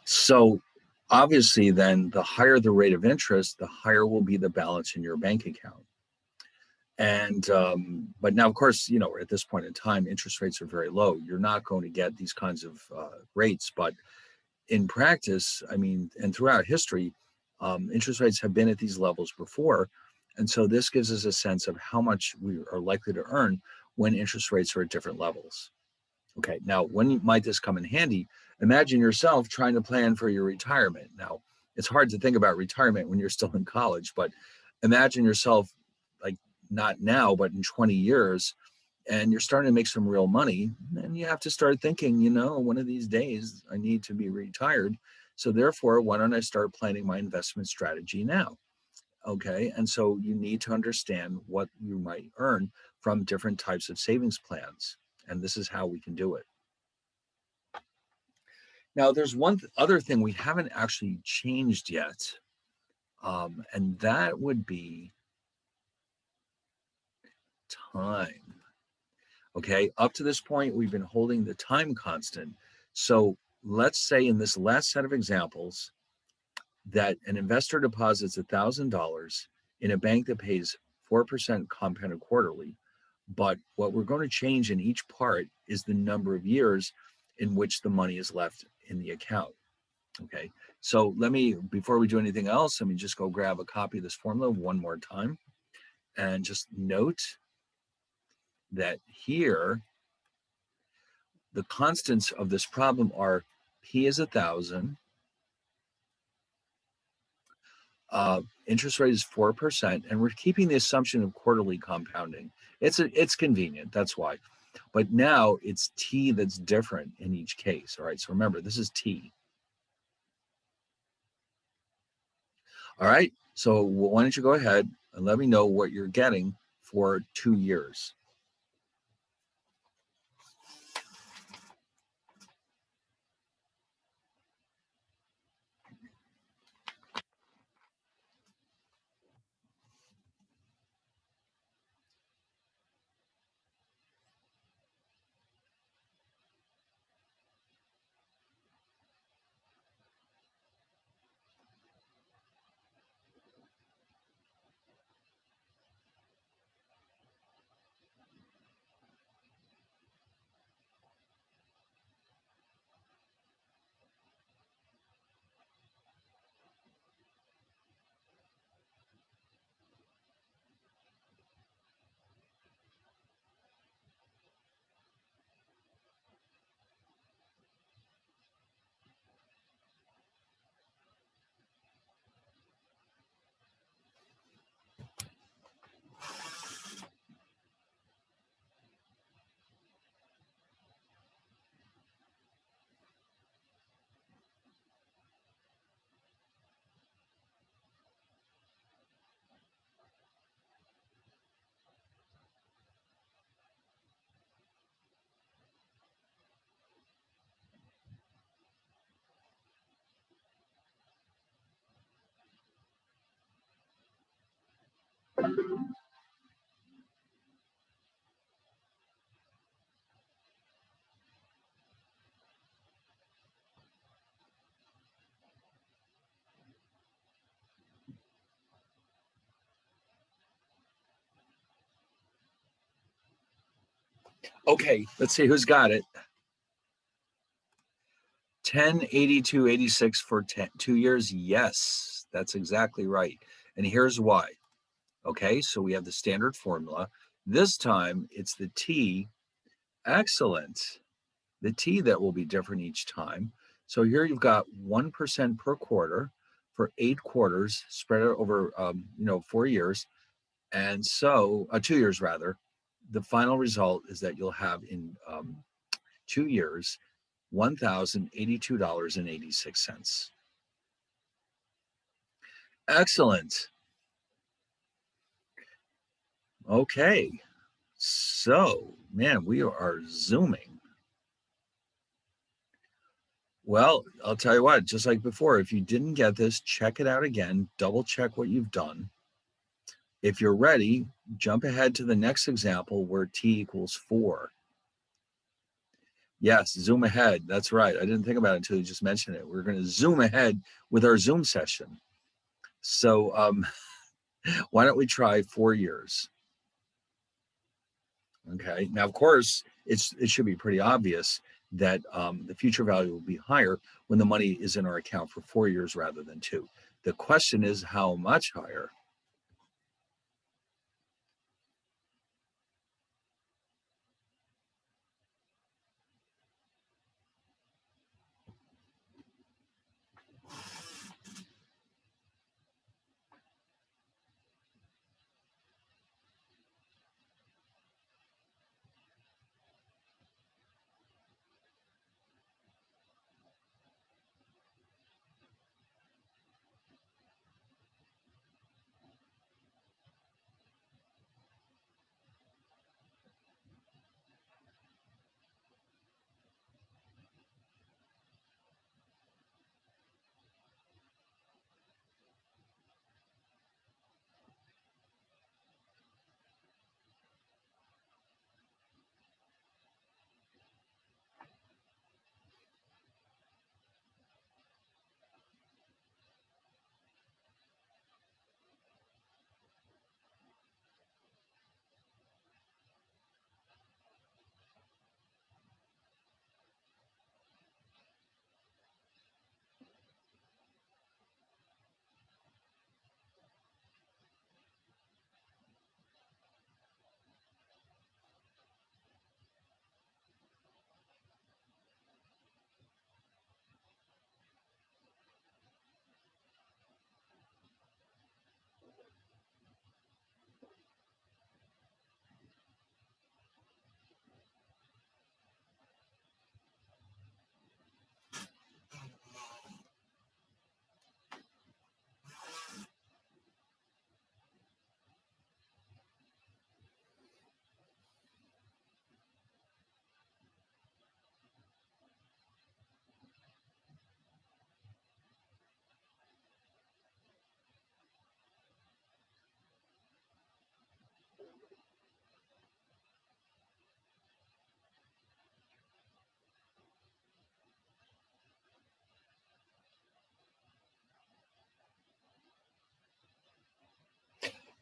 So obviously, then the higher the rate of interest, the higher will be the balance in your bank account. And but now, of course, you know, at this point in time, interest rates are very low. You're not going to get these kinds of rates, but in practice, I mean, and throughout history, interest rates have been at these levels before. And so this gives us a sense of how much we are likely to earn when interest rates are at different levels. Okay, now when might this come in handy? Imagine yourself trying to plan for your retirement. Now, it's hard to think about retirement when you're still in college, but imagine yourself like not now, but in 20 years, and you're starting to make some real money, and you have to start thinking, you know, one of these days I need to be retired. So therefore, why don't I start planning my investment strategy now? Okay, and so you need to understand what you might earn from different types of savings plans. And this is how we can do it. Now, there's one other thing we haven't actually changed yet, and that would be time. Okay, up to this point, we've been holding the time constant. So let's say in this last set of examples that an investor deposits $1,000 in a bank that pays 4% compounded quarterly. But what we're going to change in each part is the number of years in which the money is left in the account. Okay, so let me, before we do anything else, let me just go grab a copy of this formula one more time and just note that here, the constants of this problem are P is 1,000, interest rate is 4%, and we're keeping the assumption of quarterly compounding. It's convenient, that's why. But now it's T that's different in each case. All right, so remember, this is T. All right, so why don't you go ahead and let me know what you're getting for 2 years. Okay, let's see who's got it. 1082.86 for 2 years. Yes, that's exactly right. And here's why. Okay, so we have the standard formula. This time it's the T. Excellent. The T that will be different each time. So here you've got 1% per quarter for 8 quarters spread out over 4 years. And so 2 years rather. The final result is that you'll have in 2 years $1,082.86. Excellent. Okay. So, man, we are zooming. Well, I'll tell you what, just like before, if you didn't get this, check it out again, double check what you've done. If you're ready, jump ahead to the next example where T equals 4. Yes, zoom ahead. That's right. I didn't think about it until you just mentioned it. We're going to zoom ahead with our Zoom session. So why don't we try 4 years? Okay. Now, of course, it should be pretty obvious that the future value will be higher when the money is in our account for 4 years rather than 2. The question is how much higher?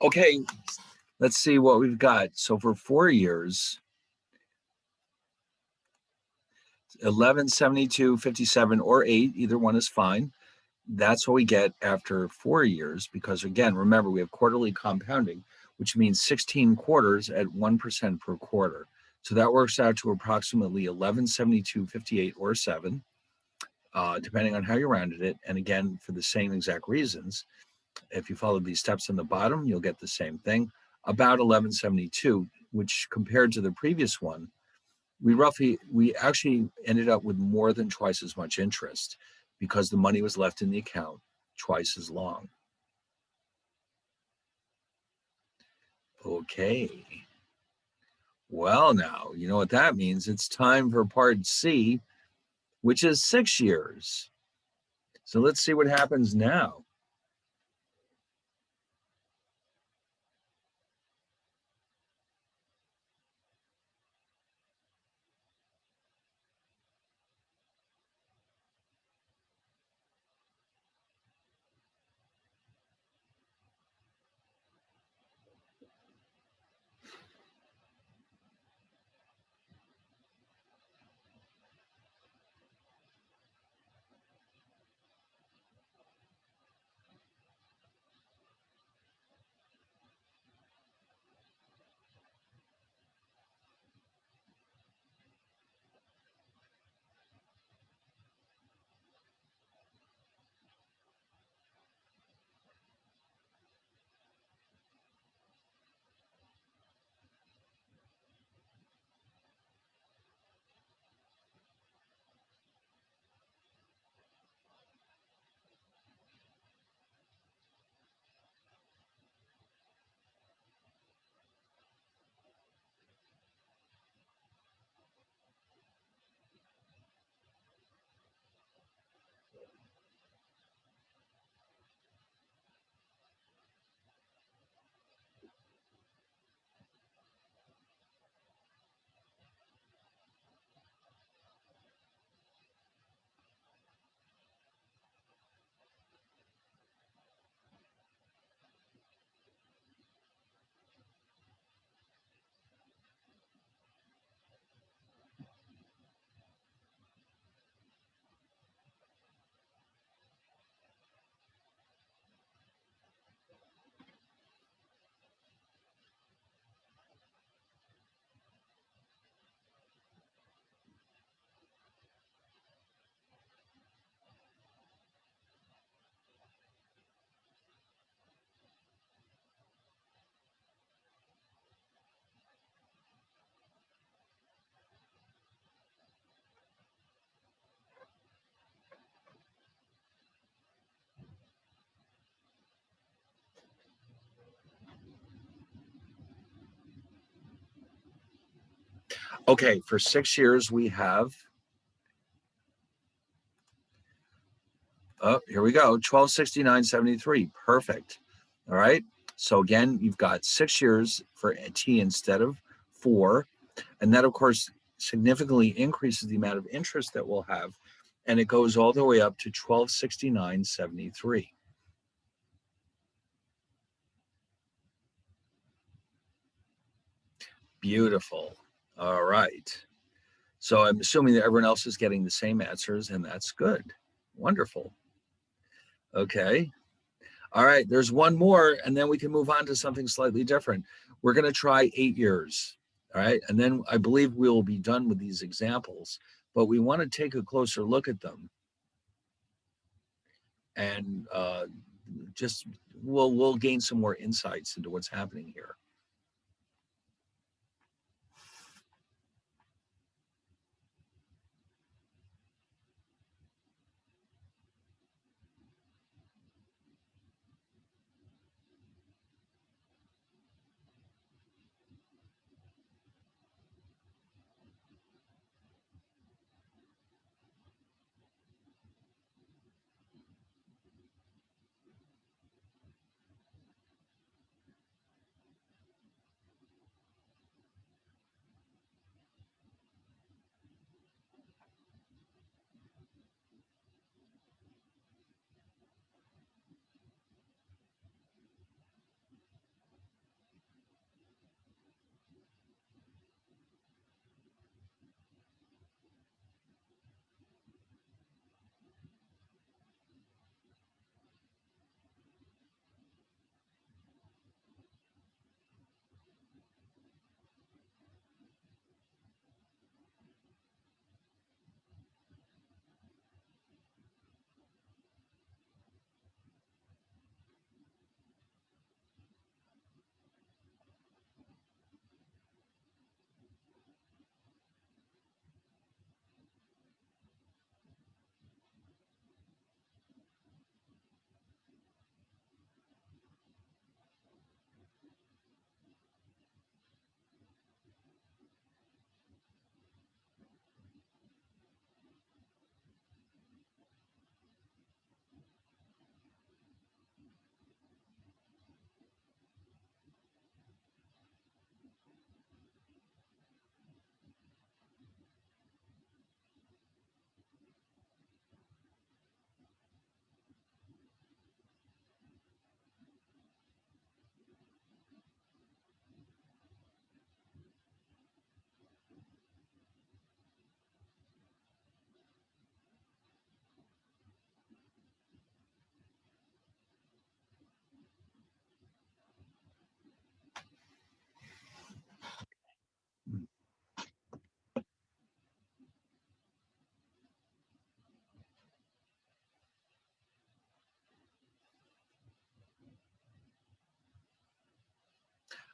Okay, let's see what we've got. So for 4 years, 1172.57 or 8, either one is fine. That's what we get after 4 years because, again, remember, we have quarterly compounding, which means 16 quarters at 1% per quarter. So that works out to approximately 1172.58 or 7, depending on how you rounded it. And again, for the same exact reasons, if you follow these steps on the bottom, you'll get the same thing, about 1172, which compared to the previous one, we actually ended up with more than twice as much interest because the money was left in the account twice as long. Okay. Well, now, you know what that means. It's time for part C, which is 6 years. So let's see what happens now. Okay, for 6 years we have, oh, here we go, 1269.73. Perfect. All right. So again, you've got 6 years for T instead of 4. And that, of course, significantly increases the amount of interest that we'll have. And it goes all the way up to 1269.73. Beautiful. All right. So I'm assuming that everyone else is getting the same answers, and that's good. Wonderful. Okay. All right. There's one more, and then we can move on to something slightly different. We're going to try 8 years. All right. And then I believe we'll be done with these examples, but we want to take a closer look at them. And just we'll gain some more insights into what's happening here.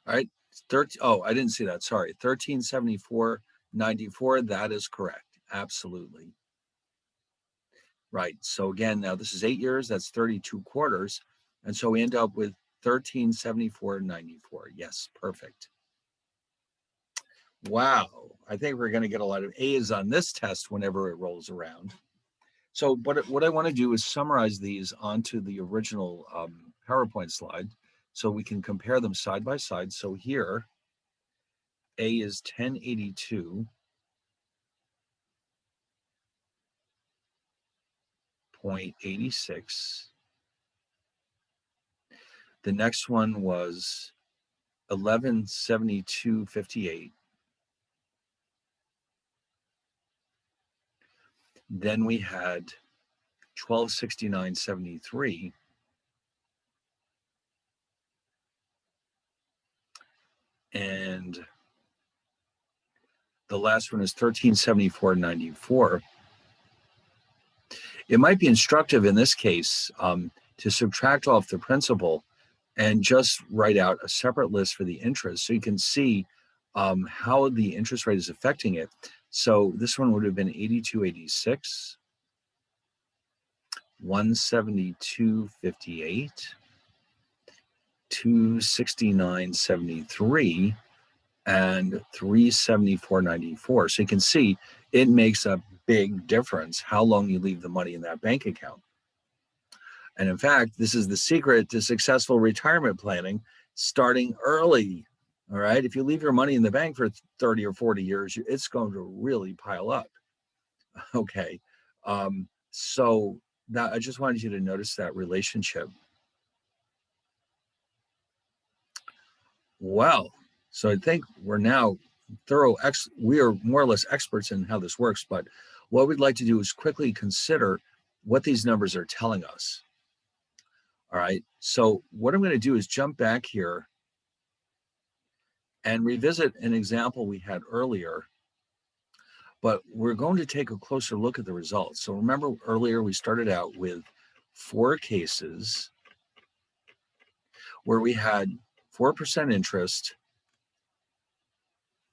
All right. 13, oh, I didn't see that. Sorry. 1374.94. That is correct. Absolutely. Right. So again, now this is 8 years. That's 32 quarters. And so we end up with 1374.94. Yes. Perfect. Wow. I think we're going to get a lot of A's on this test whenever it rolls around. So what I want to do is summarize these onto the original PowerPoint slide so we can compare them side by side. So here, A is 1082.86. The next one was 1172.58. Then we had 1269.73. And the last one is 1374.94. It might be instructive in this case to subtract off the principal and just write out a separate list for the interest so you can see how the interest rate is affecting it. So this one would have been 82.86, 172.58, 269.73, and 374.94. So you can see it makes a big difference how long you leave the money in that bank account. And in fact, this is the secret to successful retirement planning, starting early. All right. If you leave your money in the bank for 30 or 40 years, it's going to really pile up. Okay. So that I just wanted you to notice that relationship. Well, so I think we're now we are more or less experts in how this works, but what we'd like to do is quickly consider what these numbers are telling us. All right, so what I'm going to do is jump back here and revisit an example we had earlier, but we're going to take a closer look at the results. So remember earlier we started out with 4 cases where we had 4% interest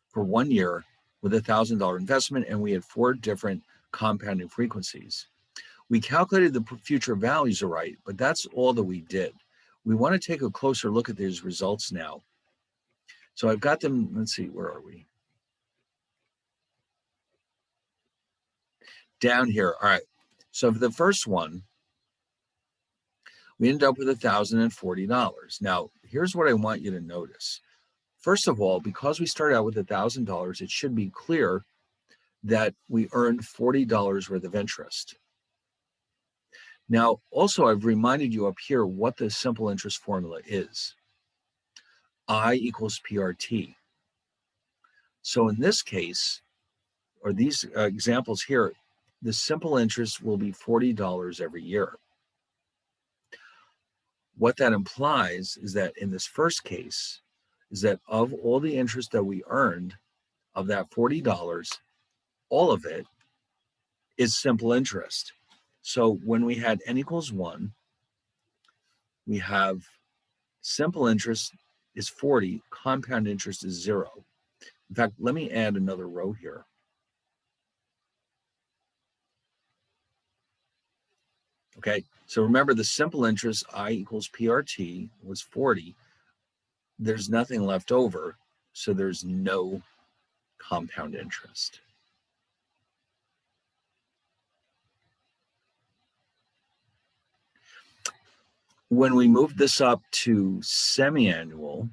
for 1 year with $1,000 investment, and we had 4 different compounding frequencies. We calculated the future values are right, but that's all that we did. We want to take a closer look at these results now. So I've got them, let's see, where are we? Down here, all right. So for the first one, we ended up with $1,040. Now, here's what I want you to notice. First of all, because we started out with $1,000, it should be clear that we earned $40 worth of interest. Now, also, I've reminded you up here what the simple interest formula is. I equals PRT. So in this case, or these examples here, the simple interest will be $40 every year. What that implies is that in this first case, is that of all the interest that we earned, of that $40, all of it is simple interest. So when we had n equals 1, we have simple interest is 40, compound interest is 0. In fact, let me add another row here. Okay, so remember the simple interest, I equals PRT, was 40. There's nothing left over, so there's no compound interest. When we moved this up to semi-annual,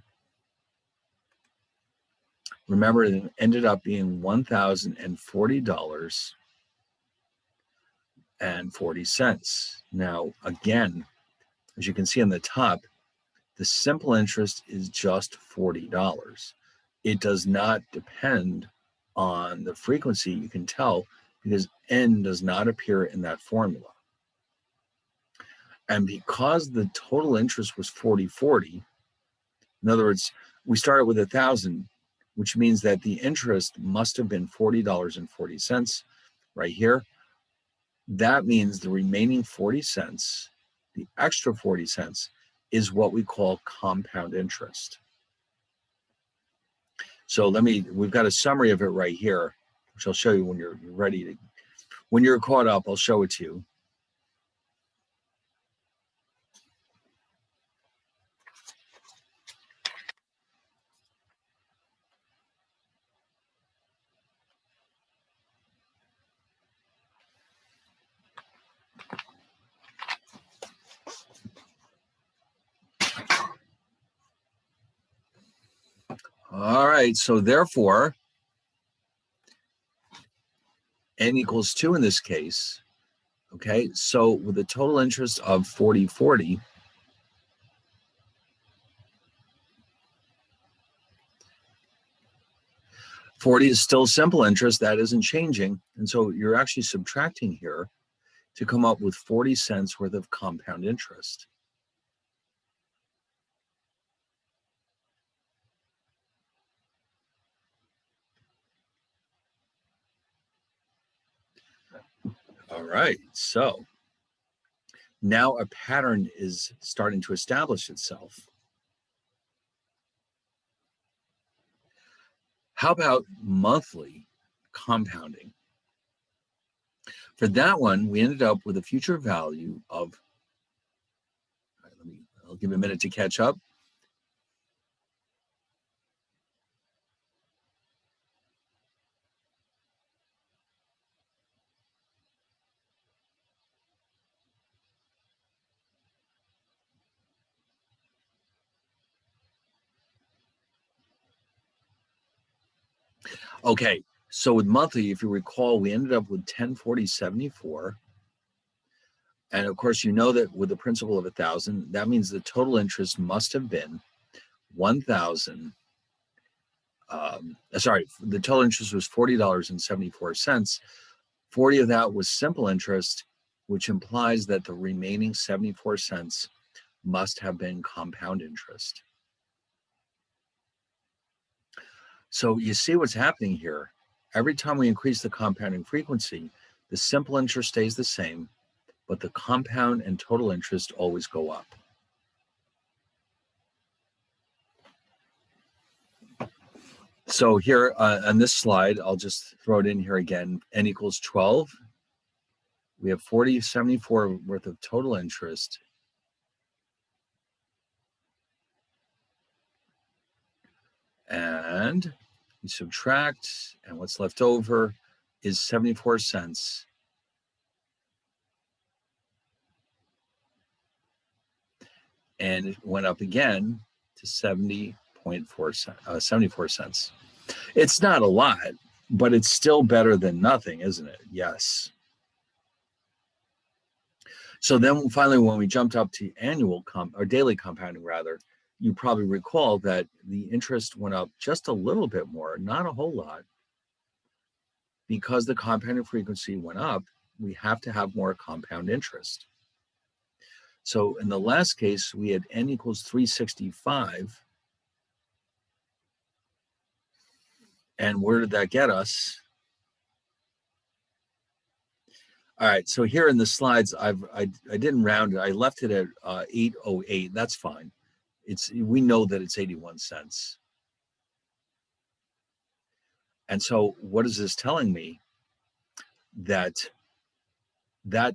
remember it ended up being $1,040.40. Now, again, as you can see on the top, the simple interest is just $40. It does not depend on the frequency, you can tell, because N does not appear in that formula. And because the total interest was 40/40, in other words, we started with 1,000, which means that the interest must have been $40.40 right here. That means the remaining 40 cents, the extra 40 cents, is what we call compound interest. So we've got a summary of it right here, which I'll show you when you're ready to, when you're caught up, I'll show it to you. All right, so therefore, N equals 2 in this case. Okay, so with a total interest of 40/40, $40 is still simple interest, that isn't changing. And so you're actually subtracting here to come up with 40 cents worth of compound interest. All right, so now a pattern is starting to establish itself. How about monthly compounding? For that one, we ended up with a future value of, I'll give you a minute to catch up. Okay, so with monthly, if you recall, we ended up with 1040.74. And of course, you know that with the principal of 1,000, that means the total interest must have been 1,000. Sorry, the total interest was $40.74. 40 of that was simple interest, which implies that the remaining 74 cents must have been compound interest. So you see what's happening here. Every time we increase the compounding frequency, the simple interest stays the same, but the compound and total interest always go up. So here on this slide, I'll just throw it in here again. N equals 12. We have 40.74 worth of total interest. And we subtract, and what's left over is 74 cents. And it went up again to 74 cents. It's not a lot, but it's still better than nothing, isn't it? Yes. So then finally, when we jumped up to annual or daily compounding rather, you probably recall that the interest went up just a little bit more, not a whole lot. Because the compounding frequency went up, we have to have more compound interest. So in the last case, we had N equals 365. And where did that get us? All right, so here in the slides, I didn't round it. I left it at 808. That's fine. We know that it's 81 cents. And so what is this telling me? That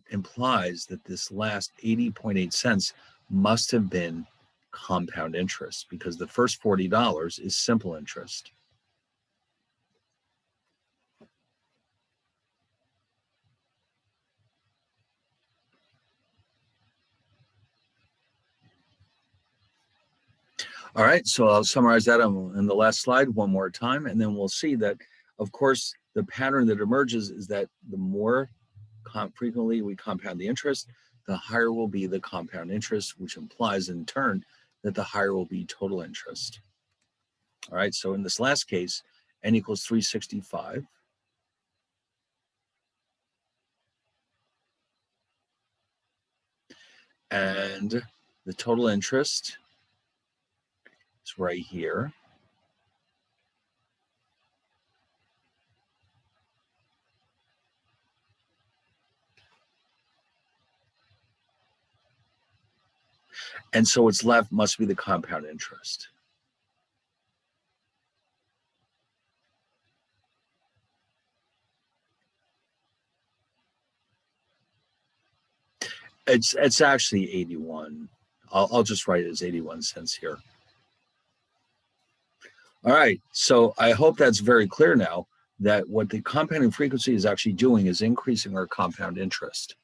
implies that this last 80.8 cents must have been compound interest, because the first $40 is simple interest. All right, so I'll summarize that in the last slide one more time, and then we'll see that, of course, the pattern that emerges is that the more frequently we compound the interest, the higher will be the compound interest, which implies in turn that the higher will be total interest. All right, so in this last case, N equals 365. And the total interest is right here. And so what's left must be the compound interest. It's actually 81. I'll just write it as 81 cents here. All right, so I hope that's very clear now that what the compounding frequency is actually doing is increasing our compound interest.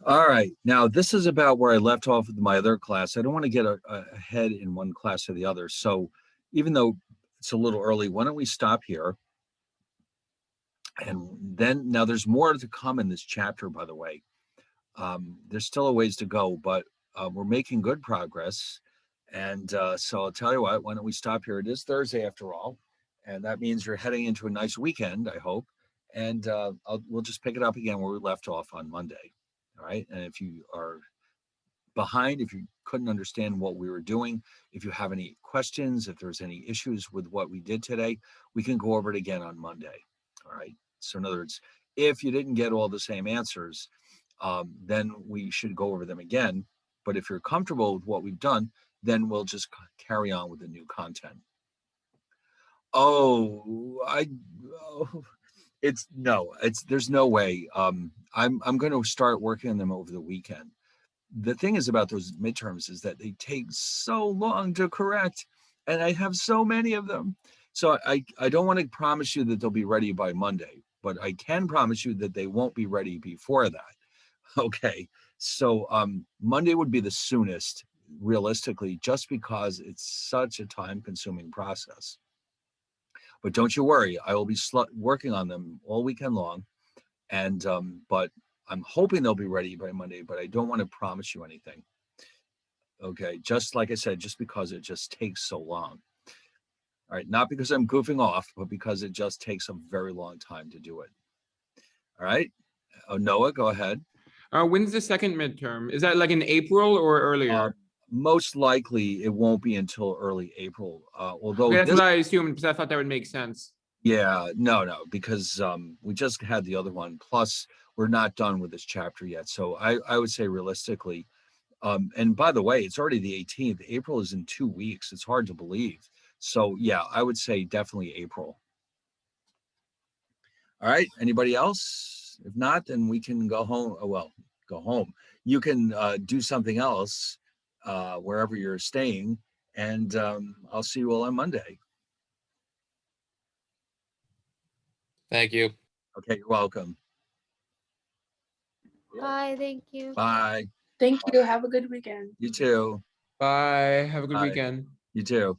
All right, now this is about where I left off with my other class. I don't want to get ahead in one class or the other. So even though it's a little early, why don't we stop here? And then, now there's more to come in this chapter, by the way. There's still a ways to go, but we're making good progress. And so I'll tell you what, why don't we stop here? It is Thursday after all, and that means you're heading into a nice weekend, I hope. And we'll just pick it up again where we left off on Monday. All right. And if you are behind, if you couldn't understand what we were doing, if you have any questions, if there's any issues with what we did today, we can go over it again on Monday. All right. So in other words, if you didn't get all the same answers, then we should go over them again. But if you're comfortable with what we've done, then we'll just carry on with the new content. There's no way. I'm going to start working on them over the weekend. The thing is about those midterms is that they take so long to correct, and I have so many of them. So I don't want to promise you that they'll be ready by Monday. but I can promise you that they won't be ready before that. Okay, so Monday would be the soonest, realistically, just because it's such a time-consuming process. But don't you worry, I will be working on them all weekend long, and but I'm hoping they'll be ready by Monday, but I don't want to promise you anything. Okay, just like I said, just because it just takes so long. All right, not because I'm goofing off, but because it just takes a very long time to do it. All right, Noah, go ahead. When's the second midterm? Is that like in April or earlier? Most likely it won't be until early April. Although Okay, that's this, what I assumed because I thought that would make sense. yeah, no, because we just had the other one. Plus, we're not done with this chapter yet. So I would say realistically, and by the way, it's already the 18th. April is in 2 weeks. It's hard to believe. So yeah, I would say definitely April. All right. Anybody else? If not, then we can go home. Oh, well, go home. You can do something else wherever you're staying, and I'll see you all on Monday. Thank you. Okay, you're welcome. Bye. Thank you. Bye. Thank you. Have a good weekend. You too. Bye. Have a good Bye. weekend. You too.